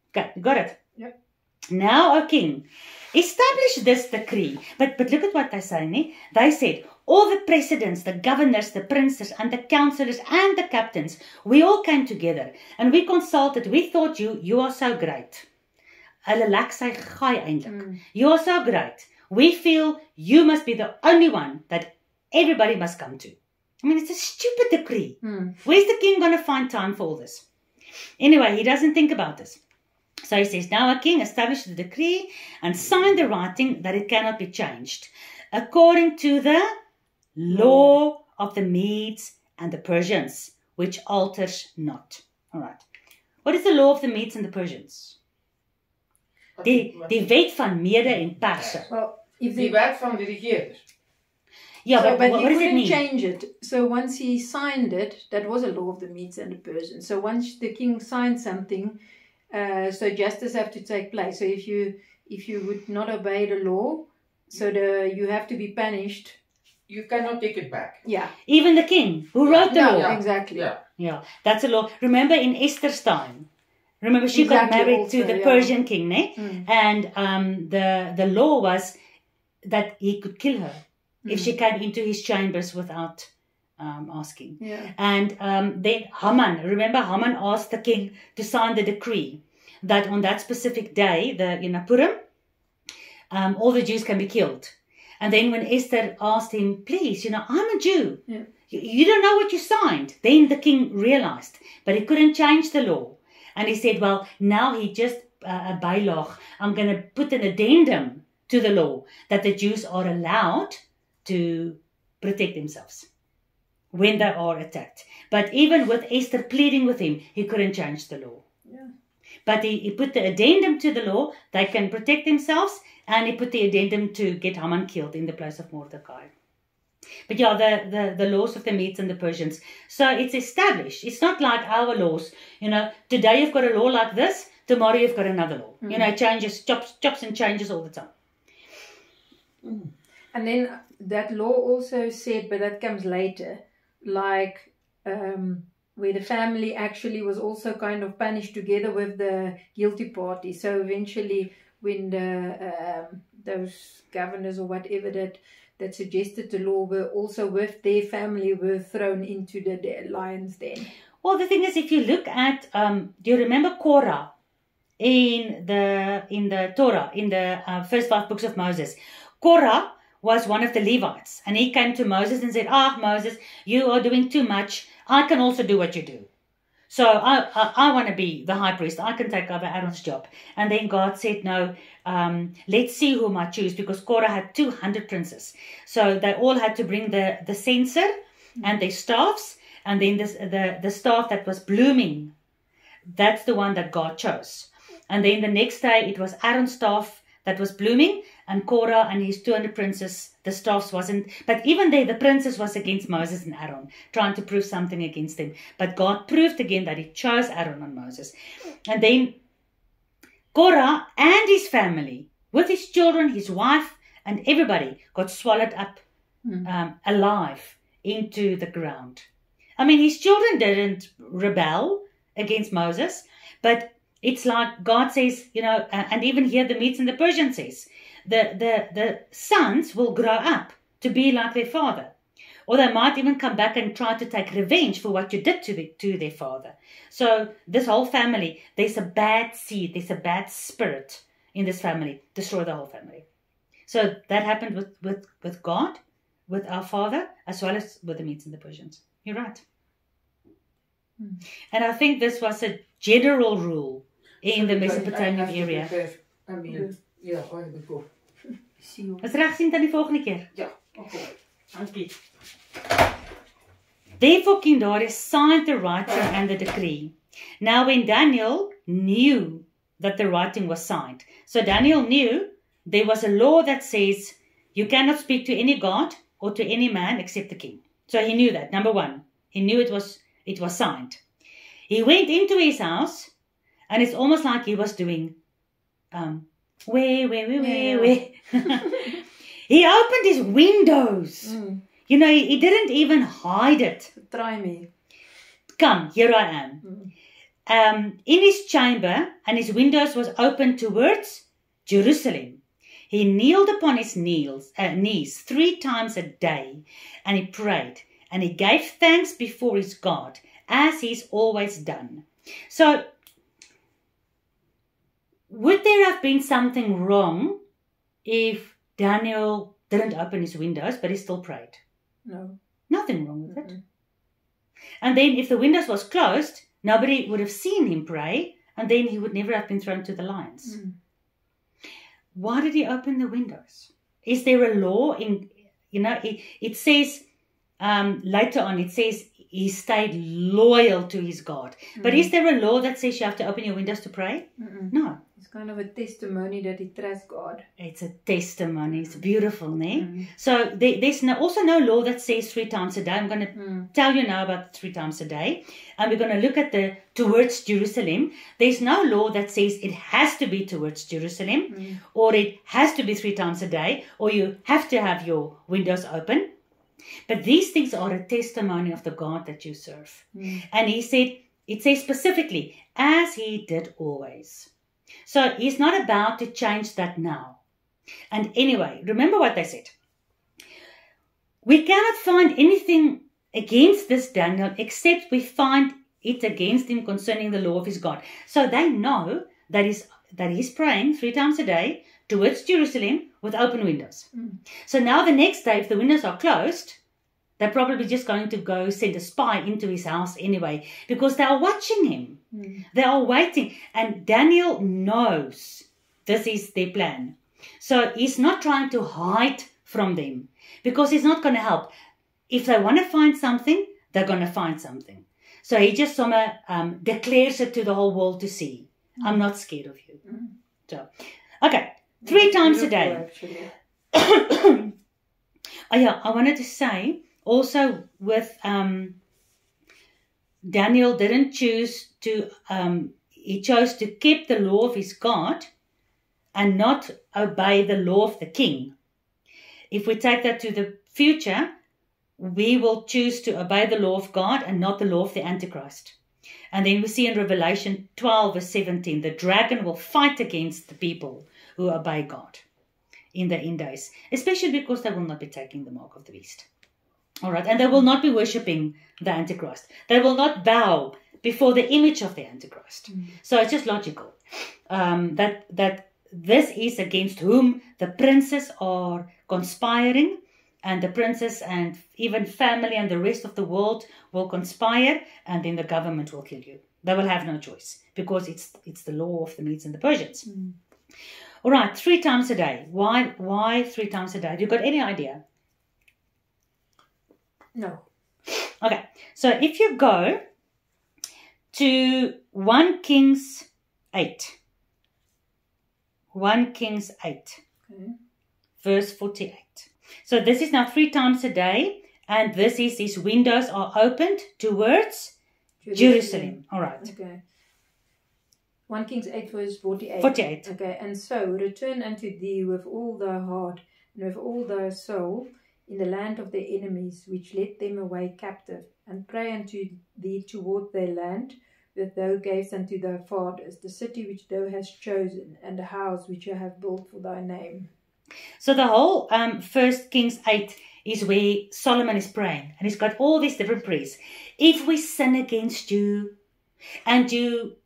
Okay, you got it? Yep. Now, O king, establish this decree. But look at what they say. They said, all the presidents, the governors, the princes, and the counselors, and the captains, we all came together, and we consulted. We thought you are so great. You are so great. We feel you must be the only one that everybody must come to. I mean, it's a stupid decree. Where's the king going to find time for all this? Anyway, he doesn't think about this. So he says, now a king established the decree and signed the writing that it cannot be changed, according to the law of the Medes and the Persians, which alters not. All right. What is the law of the Medes and the Persians? Die wet van Mede en Perse. Well, if Die wet van de regeerder. Yeah, so, but what he does it couldn't mean? change it. So once he signed it, that was a law of the Medes and the Persians. So once the king signed something, so justice have to take place. So if you would not obey the law, so you have to be punished. You cannot take it back. Yeah. Even the king who wrote the law. Exactly. Yeah, that's a law. Remember in Esther's time. Remember she got married also, to the Persian king, and the law was that he could kill her if she came into his chambers without asking. Yeah. And then Haman, remember Haman asked the king to sign the decree that on that specific day, Purim, all the Jews can be killed. And then when Esther asked him, please, I'm a Jew. Yeah. You don't know what you signed. Then the king realized, but he couldn't change the law. And he said, well, now he just, a bylaw, I'm going to put an addendum to the law that the Jews are allowed to protect themselves when they are attacked. But even with Esther pleading with him, he couldn't change the law. Yeah. But he put the addendum to the law, they can protect themselves, and he put the addendum to get Haman killed in the place of Mordecai. But yeah, the laws of the Medes and the Persians. So it's established. It's not like our laws. Today you've got a law like this, tomorrow you've got another law. It changes, chops and changes all the time. And then that law also said, but that comes later, like where the family actually was also kind of punished together with the guilty party. So eventually when those governors or whatever that suggested the law were also with their family were thrown into the lion's den. Well, the thing is, if you look at, do you remember Korah in the Torah, in the first 5 books of Moses? Korah was one of the Levites, and he came to Moses and said, Moses, you are doing too much. I can also do what you do. So I want to be the high priest. I can take over Aaron's job. And then God said, no, let's see whom I choose, because Korah had 200 princes. So they all had to bring the censer and their staffs, and then the staff that was blooming, that's the one that God chose. And then the next day it was Aaron's staff that was blooming, and Korah and his 200 princes, the staffs wasn't. But even there, the princes was against Moses and Aaron, trying to prove something against them. But God proved again that he chose Aaron and Moses. And then Korah and his family, with his children, his wife, and everybody, got swallowed up alive into the ground. I mean, his children didn't rebel against Moses, but it's like God says, and even here the Medes and the Persians says, the sons will grow up to be like their father. Or they might even come back and try to take revenge for what you did to their father. So this whole family, there's a bad seed, there's a bad spirit in this family, destroy the whole family. So that happened with God, with our father, as well as with the Medes and the Persians. You're right. And I think this was a general rule in the Mesopotamian area. Ja, I have to go. Is reg, sien dan die volgende keer? Ja, okay. Dankie. Therefore King Darius signed the writing and the decree. Now when Daniel knew that the writing was signed, so Daniel knew there was a law that says you cannot speak to any god or to any man except the king. So he knew that, number one. He knew it was signed. He went into his house, and it's almost like he was doing, where. He opened his windows. He didn't even hide it. Try me. Come, here I am. In his chamber, and his windows was open towards Jerusalem. He kneeled upon his knees 3 times a day, and he prayed, and he gave thanks before his God, as he's always done. So, would there have been something wrong if Daniel didn't open his windows, but he still prayed? No. Nothing wrong with it. And then if the windows was closed, nobody would have seen him pray, and then he would never have been thrown to the lions. Why did he open the windows? Is there a law in, it says, later on, it says he stayed loyal to his God. But is there a law that says you have to open your windows to pray? No. It's kind of a testimony that he trusts God. It's a testimony. It's beautiful, ne? So there's also no law that says 3 times a day. I'm going to tell you now about 3 times a day. And we're going to look at towards Jerusalem. There's no law that says it has to be towards Jerusalem, or it has to be 3 times a day, or you have to have your windows open. But these things are a testimony of the God that you serve. And it says specifically, as he did always. So he's not about to change that now. And anyway, remember what they said. We cannot find anything against this Daniel except we find it against him concerning the law of his God. So they know that he's praying 3 times a day towards Jerusalem with open windows. So now the next day, if the windows are closed, they're probably just going to go send a spy into his house anyway, because they are watching him. They are waiting. And Daniel knows this is their plan. So he's not trying to hide from them, because he's not going to help. If they want to find something, they're going to find something. So he just declares it to the whole world to see. I'm not scared of you. So, okay, 3 times a day. Actually. Oh yeah, I wanted to say also with Daniel didn't choose to, he chose to keep the law of his God and not obey the law of the king. If we take that to the future, we will choose to obey the law of God and not the law of the Antichrist. And then we see in Revelation 12 verse 17, the dragon will fight against the people who obey God in the end days, especially because they will not be taking the mark of the beast. All right, and they will not be worshipping the Antichrist. They will not bow before the image of the Antichrist. So it's just logical that this is against whom the princes are conspiring, and the princes and even family and the rest of the world will conspire, and then the government will kill you. They will have no choice because it's the law of the Medes and the Persians. All right, 3 times a day. Why 3 times a day? Have you got any idea? No. Okay, so if you go to 1 Kings 8, 1 Kings 8, verse 48. So this is now 3 times a day, and this is these windows are opened towards Jerusalem. All right. Okay. 1 Kings 8 verse 48. 48. Okay, and so return unto thee with all thy heart and with all thy soul in the land of their enemies, which led them away captive, and pray unto thee toward their land, that thou gavest unto thy fathers, the city which thou hast chosen, and the house which I have built for thy name. So the whole 1 Kings 8 is where Solomon is praying, and he's got all these different prayers. If we sin against you, and you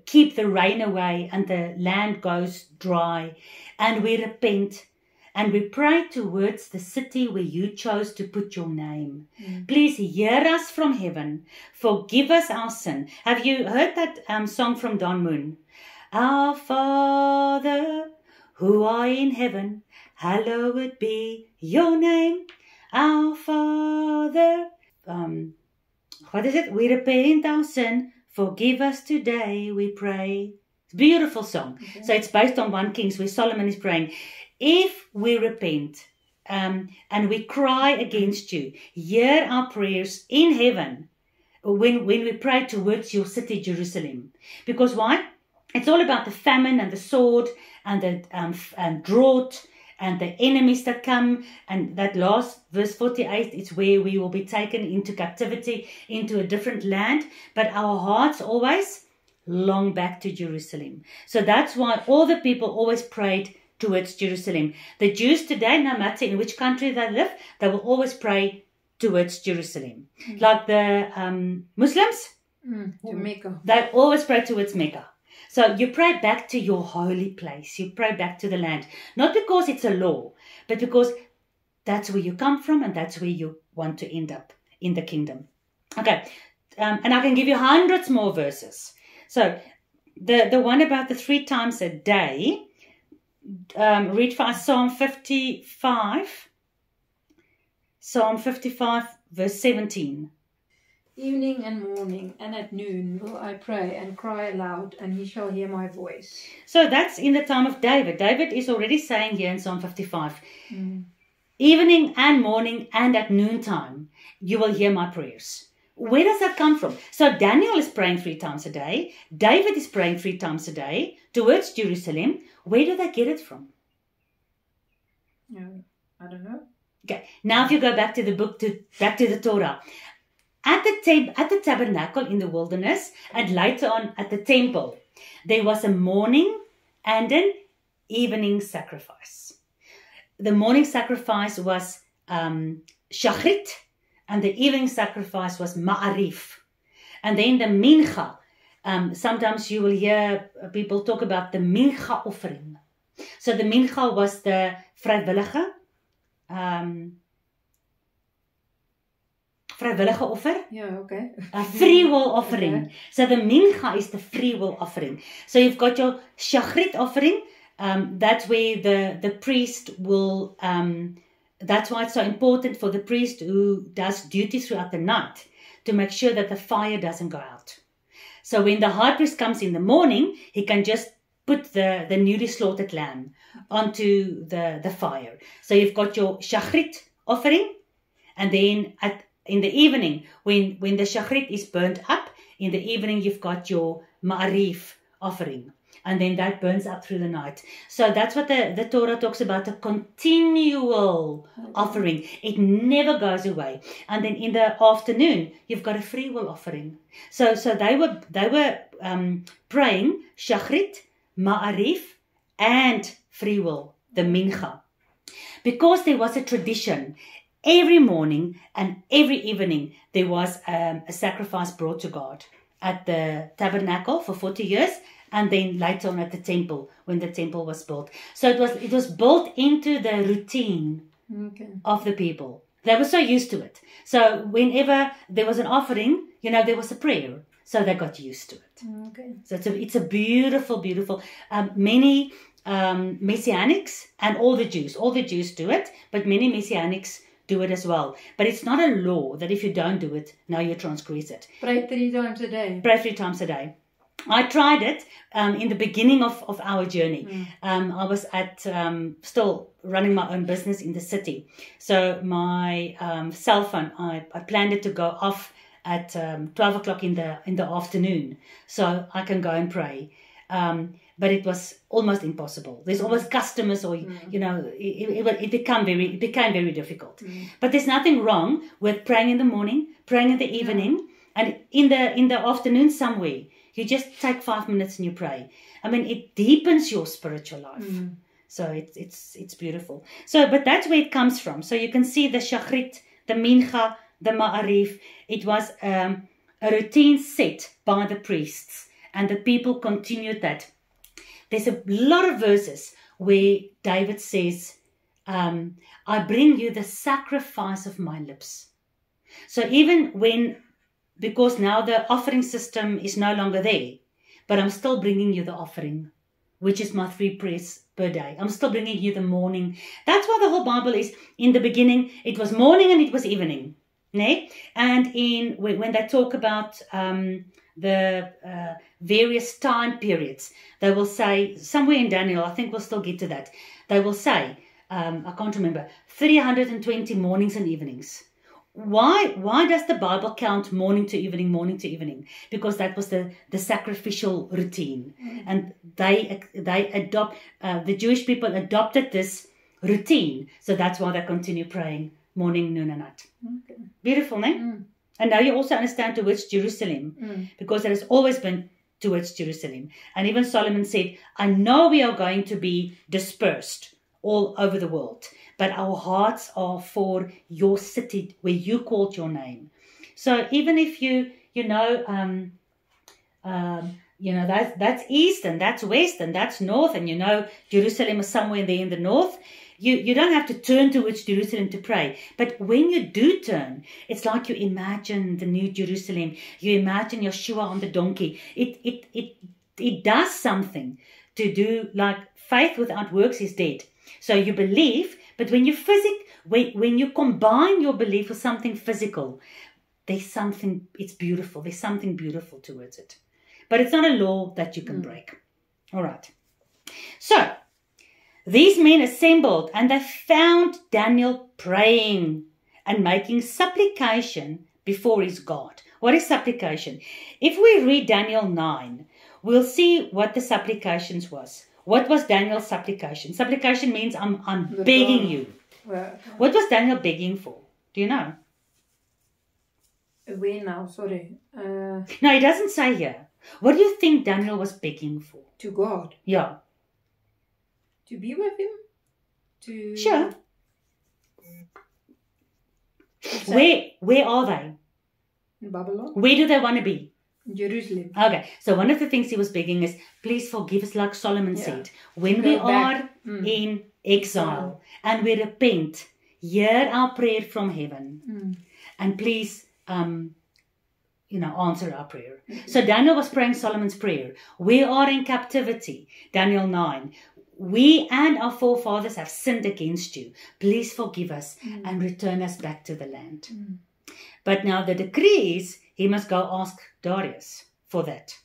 keep the rain away, and the land goes dry, and we repent, and we pray towards the city where you chose to put your name. Please hear us from heaven. Forgive us our sin. Have you heard that song from Don Moon? Our Father, who art in heaven, hallowed be your name. Our Father. What is it? We repent our sin. Forgive us today, we pray. It's a beautiful song. Okay. So it's based on 1 Kings where Solomon is praying. If we repent and we cry against you, hear our prayers in heaven when we pray towards your city, Jerusalem. Because why? It's all about the famine and the sword and the and drought and the enemies that come. And that last verse 48, it's where we will be taken into captivity, into a different land. But our hearts always long back to Jerusalem. So that's why all the people always prayed towards Jerusalem. The Jews today, no matter in which country they live, they will always pray towards Jerusalem. Like the Muslims, to Mecca. They always pray towards Mecca. So you pray back to your holy place. You pray back to the land. Not because it's a law, but because that's where you come from and that's where you want to end up in the kingdom. Okay, and I can give you hundreds more verses. So the one about the 3 times a day, read for us Psalm 55. Psalm 55 verse 17. Evening and morning and at noon will I pray and cry aloud, and he shall hear my voice. So that's in the time of David. David is already saying here in Psalm 55, evening and morning and at noontime, you will hear my prayers. Where does that come from? So Daniel is praying 3 times a day. David is praying 3 times a day towards Jerusalem. Where do they get it from? I don't know. Okay, now if you go back to the book, back to the Torah. At the tabernacle in the wilderness and later on at the temple, there was a morning and an evening sacrifice. The morning sacrifice was shachrit, and the evening sacrifice was ma'arif. And then the mincha. Sometimes you will hear people talk about the mincha offering. So the mincha was the vrijwillige offer. Yeah, okay. A free will offering. Okay. So the mincha is the free will offering. So you've got your shachrit offering. That's where the priest will, that's why it's so important for the priest who does duty throughout the night to make sure that the fire doesn't go out. So when the high priest comes in the morning, he can just put the newly slaughtered lamb onto the fire. So you've got your shachrit offering, and then in the evening, when the shachrit is burnt up, in the evening you've got your ma'arif offering. And then that burns up through the night. So that's what the Torah talks about, a continual offering. It never goes away. And then in the afternoon, you've got a free will offering. So they were praying shachrit, ma'arif, and free will, the mincha. Because there was a tradition, every morning and every evening there was a sacrifice brought to God at the tabernacle for 40 years. And then later on at the temple, when the temple was built. So it was built into the routine of the people. They were so used to it. So whenever there was an offering, there was a prayer. So they got used to it. Okay. So it's a beautiful, beautiful. Many Messianics and all the Jews do it, but many Messianics do it as well. But it's not a law that if you don't do it, now you transgress it. Pray 3 times a day. Pray 3 times a day. I tried it in the beginning of our journey. I was still running my own business in the city. So my cell phone, I planned it to go off at 12 o'clock in the afternoon. So I can go and pray. But it was almost impossible. There's always customers or, it became very difficult. But there's nothing wrong with praying in the morning, praying in the evening, and in the afternoon somewhere. You just take 5 minutes and you pray. I mean, it deepens your spiritual life. So it's beautiful. So, but that's where it comes from. So you can see the shachrit, the mincha, the ma'arif. It was a routine set by the priests, and the people continued that. There's a lot of verses where David says, I bring you the sacrifice of my lips. So even because now the offering system is no longer there, but I'm still bringing you the offering, which is my 3 prayers per day. I'm still bringing you the morning. That's why the whole Bible is, in the beginning, it was morning and it was evening. Ne? And when they talk about the various time periods, they will say, somewhere in Daniel, I think we'll still get to that, they will say, I can't remember, 320 mornings and evenings. Why does the Bible count morning to evening? Because that was the sacrificial routine. And the Jewish people adopted this routine. So that's why they continue praying morning, noon and night. Okay. Beautiful, no? And now you also understand towards Jerusalem, because it has always been towards Jerusalem. And even Solomon said, I know we are going to be dispersed all over the world, but our hearts are for your city where you called your name. So even if that's east and that's west and that's north, and Jerusalem is somewhere there in the north, you don't have to turn towards Jerusalem to pray. But when you do turn, it's like you imagine the new Jerusalem. You imagine Yeshua on the donkey. It does something to do, like faith without works is dead. So you believe, but when you combine your belief with something physical, it's beautiful. There's something beautiful towards it. But it's not a law that you can break. All right. So these men assembled, and they found Daniel praying and making supplication before his God. What is supplication? If we read Daniel 9, we'll see what the supplications was. What was Daniel's supplication? Supplication means I'm begging you. Well, what was Daniel begging for? Do you know? Where now? Sorry. No, it doesn't say here. What do you think Daniel was begging for? To God. Yeah. To be with him? Sure. Where are they? In Babylon. Where do they want to be? Jerusalem. Okay, so one of the things he was begging is, please forgive us, like Solomon said, when we are in exile and we repent, hear our prayer from heaven, and please, answer our prayer. So Daniel was praying Solomon's prayer. We are in captivity, Daniel 9. We and our forefathers have sinned against you. Please forgive us and return us back to the land. But now the decree is, he must go ask Darius for that.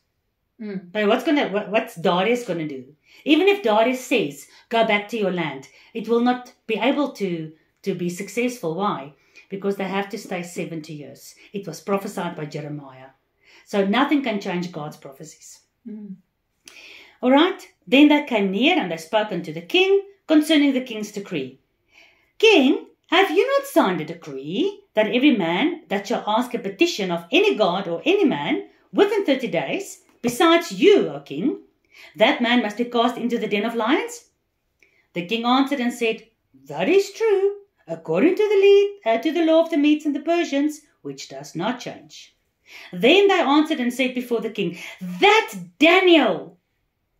But what's Darius going to do? Even if Darius says, go back to your land, it will not be able to be successful. Why? Because they have to stay 70 years. It was prophesied by Jeremiah. So nothing can change God's prophecies. All right. Then they came near and they spoke unto the king concerning the king's decree. King, have you not signed a decree that every man that shall ask a petition of any god or any man within 30 days, besides you, O king, that man must be cast into the den of lions? The king answered and said, that is true, according to the law of the Medes and the Persians, which does not change. Then they answered and said before the king, that Daniel,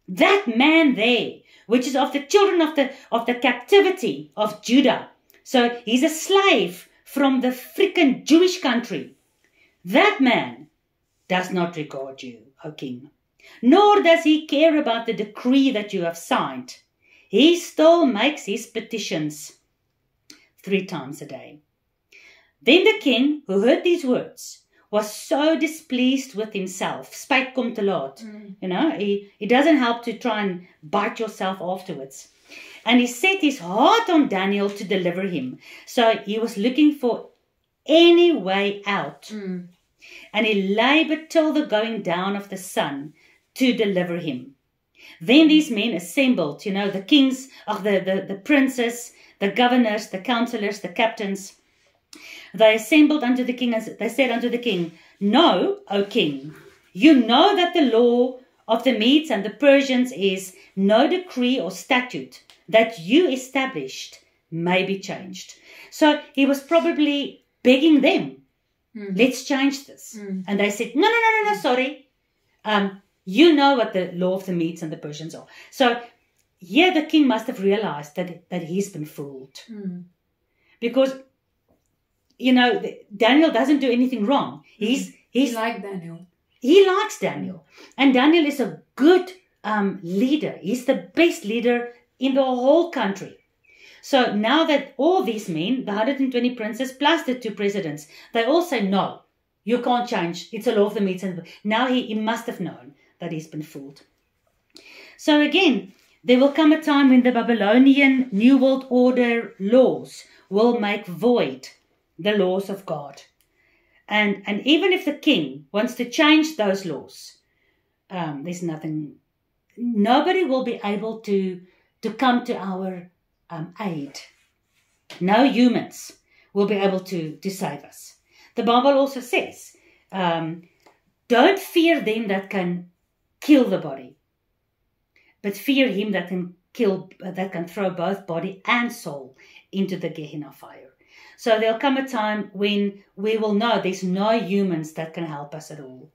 that man there, which is of the children of the captivity of Judah. So he's a slave from the freaking Jewish country. That man does not regard you, O king, nor does he care about the decree that you have signed. He still makes his petitions 3 times a day. Then the king, who heard these words, was so displeased with himself. Spijt komt te laat. You know, it doesn't help to try and bite yourself afterwards. And he set his heart on Daniel to deliver him. So he was looking for any way out. And he labored till the going down of the sun to deliver him. Then these men assembled, you know, the kings, the princes, the governors, the counselors, the captains. They assembled unto the king, and they said unto the king, know, O king, you know that the law of the Medes and the Persians is no decree or statute that you established may be changed. So he was probably begging them, let's change this. And they said, no, sorry. You know what the law of the Medes and the Persians are. So here the king must have realized that he's been fooled. Because, you know, Daniel doesn't do anything wrong. He like Daniel. He likes Daniel. And Daniel is a good leader. He's the best leader in the whole country. So now that all these men, the 120 princes plus the 2 presidents, they all say, no, you can't change. It's a law of the Medes. Now he must have known that he's been fooled. So again, there will come a time when the Babylonian New World Order laws will make void the laws of God. And even if the king wants to change those laws, there's nothing, nobody will be able to come to our aid. No humans will be able to save us. The Bible also says, don't fear them that can kill the body, but fear him that can throw both body and soul into the Gehenna fire. So there'll come a time when we will know there's no humans that can help us at all.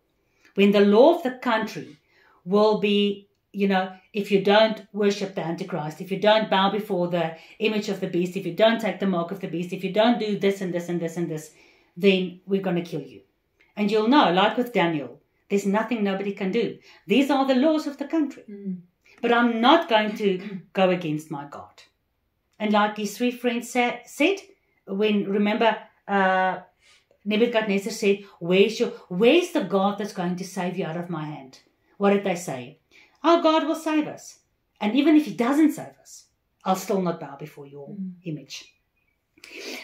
When the law of the country will be, you know, if you don't worship the Antichrist, if you don't bow before the image of the beast, if you don't take the mark of the beast, if you don't do this and this and this and this, then we're going to kill you. And you'll know, like with Daniel, there's nothing nobody can do. These are the laws of the country. But I'm not going to go against my God. And like his 3 friends said, when, remember, Nebuchadnezzar said, where's the God that's going to save you out of my hand? What did they say? Our God will save us. And even if he doesn't save us, I'll still not bow before your image.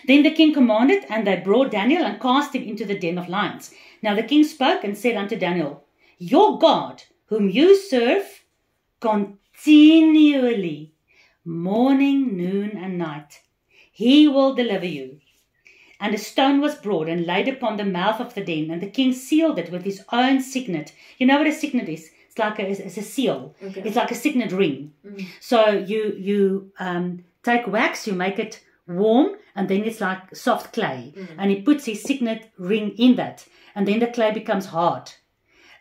Then the king commanded, and they brought Daniel and cast him into the den of lions. Now the king spoke and said unto Daniel, your God, whom you serve continually, morning, noon, and night, he will deliver you. And a stone was brought and laid upon the mouth of the den, and the king sealed it with his own signet. You know what a signet is? It's like it's a seal. Okay. It's like a signet ring. So you take wax, you make it warm, and then it's like soft clay. And he puts his signet ring in that, and then the clay becomes hard.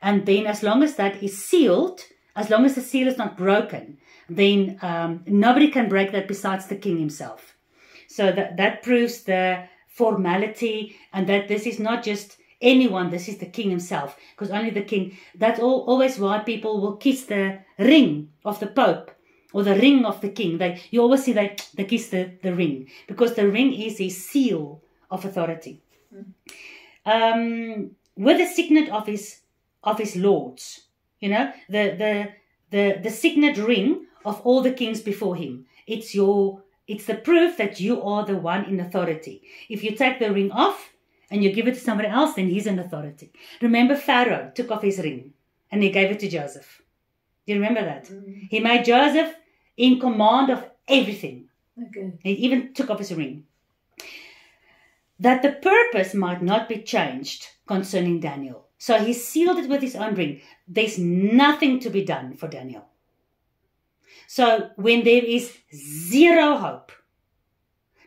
And then as long as that is sealed, as long as the seal is not broken, then nobody can break that besides the king himself. So that proves the formality, and that this is not just anyone, this is the king himself, because only the king, that's always why people will kiss the ring of the Pope or the ring of the king. You always see they kiss the ring, because the ring is his seal of authority. With the signet of his of his lords. You know, the signet ring of all the kings before him. It's the proof that you are the one in authority. If you take the ring off and you give it to somebody else, then he's in authority. Remember, Pharaoh took off his ring and he gave it to Joseph. Do you remember that? He made Joseph in command of everything. Okay. He even took off his ring. That the purpose might not be changed concerning Daniel. So he sealed it with his own ring. There's nothing to be done for Daniel. So when there is zero hope,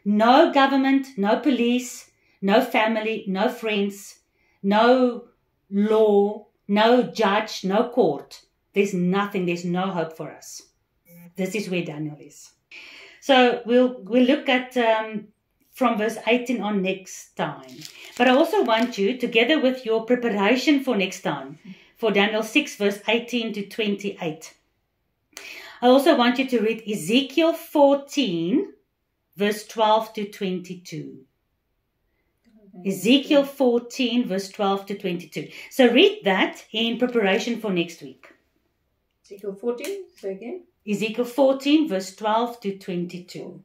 no government, no police, no family, no friends, no law, no judge, no court, there's nothing, there's no hope for us. This is where Daniel is. So we'll look at from verse 18 on next time. But I also want you, together with your preparation for next time, for Daniel 6 verse 18 to 28, I also want you to read Ezekiel 14 verse 12 to 22. Ezekiel 14 verse 12 to 22. So read that in preparation for next week. Ezekiel 14, say again. Ezekiel 14 verse 12 to 22.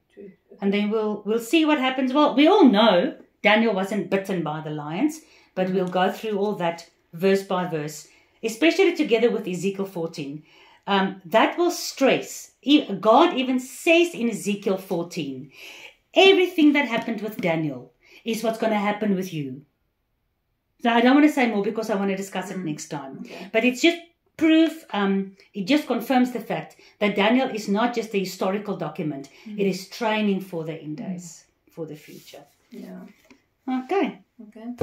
And then we'll see what happens. Well, we all know Daniel wasn't bitten by the lions, but we'll go through all that verse by verse, especially together with Ezekiel 14. That will stress. God even says in Ezekiel 14, everything that happened with Daniel is what's going to happen with you. So I don't want to say more because I want to discuss it next time. Okay. But it's just proof, it just confirms the fact that Daniel is not just a historical document. It is training for the end days, for the future. Yeah. Okay. Okay.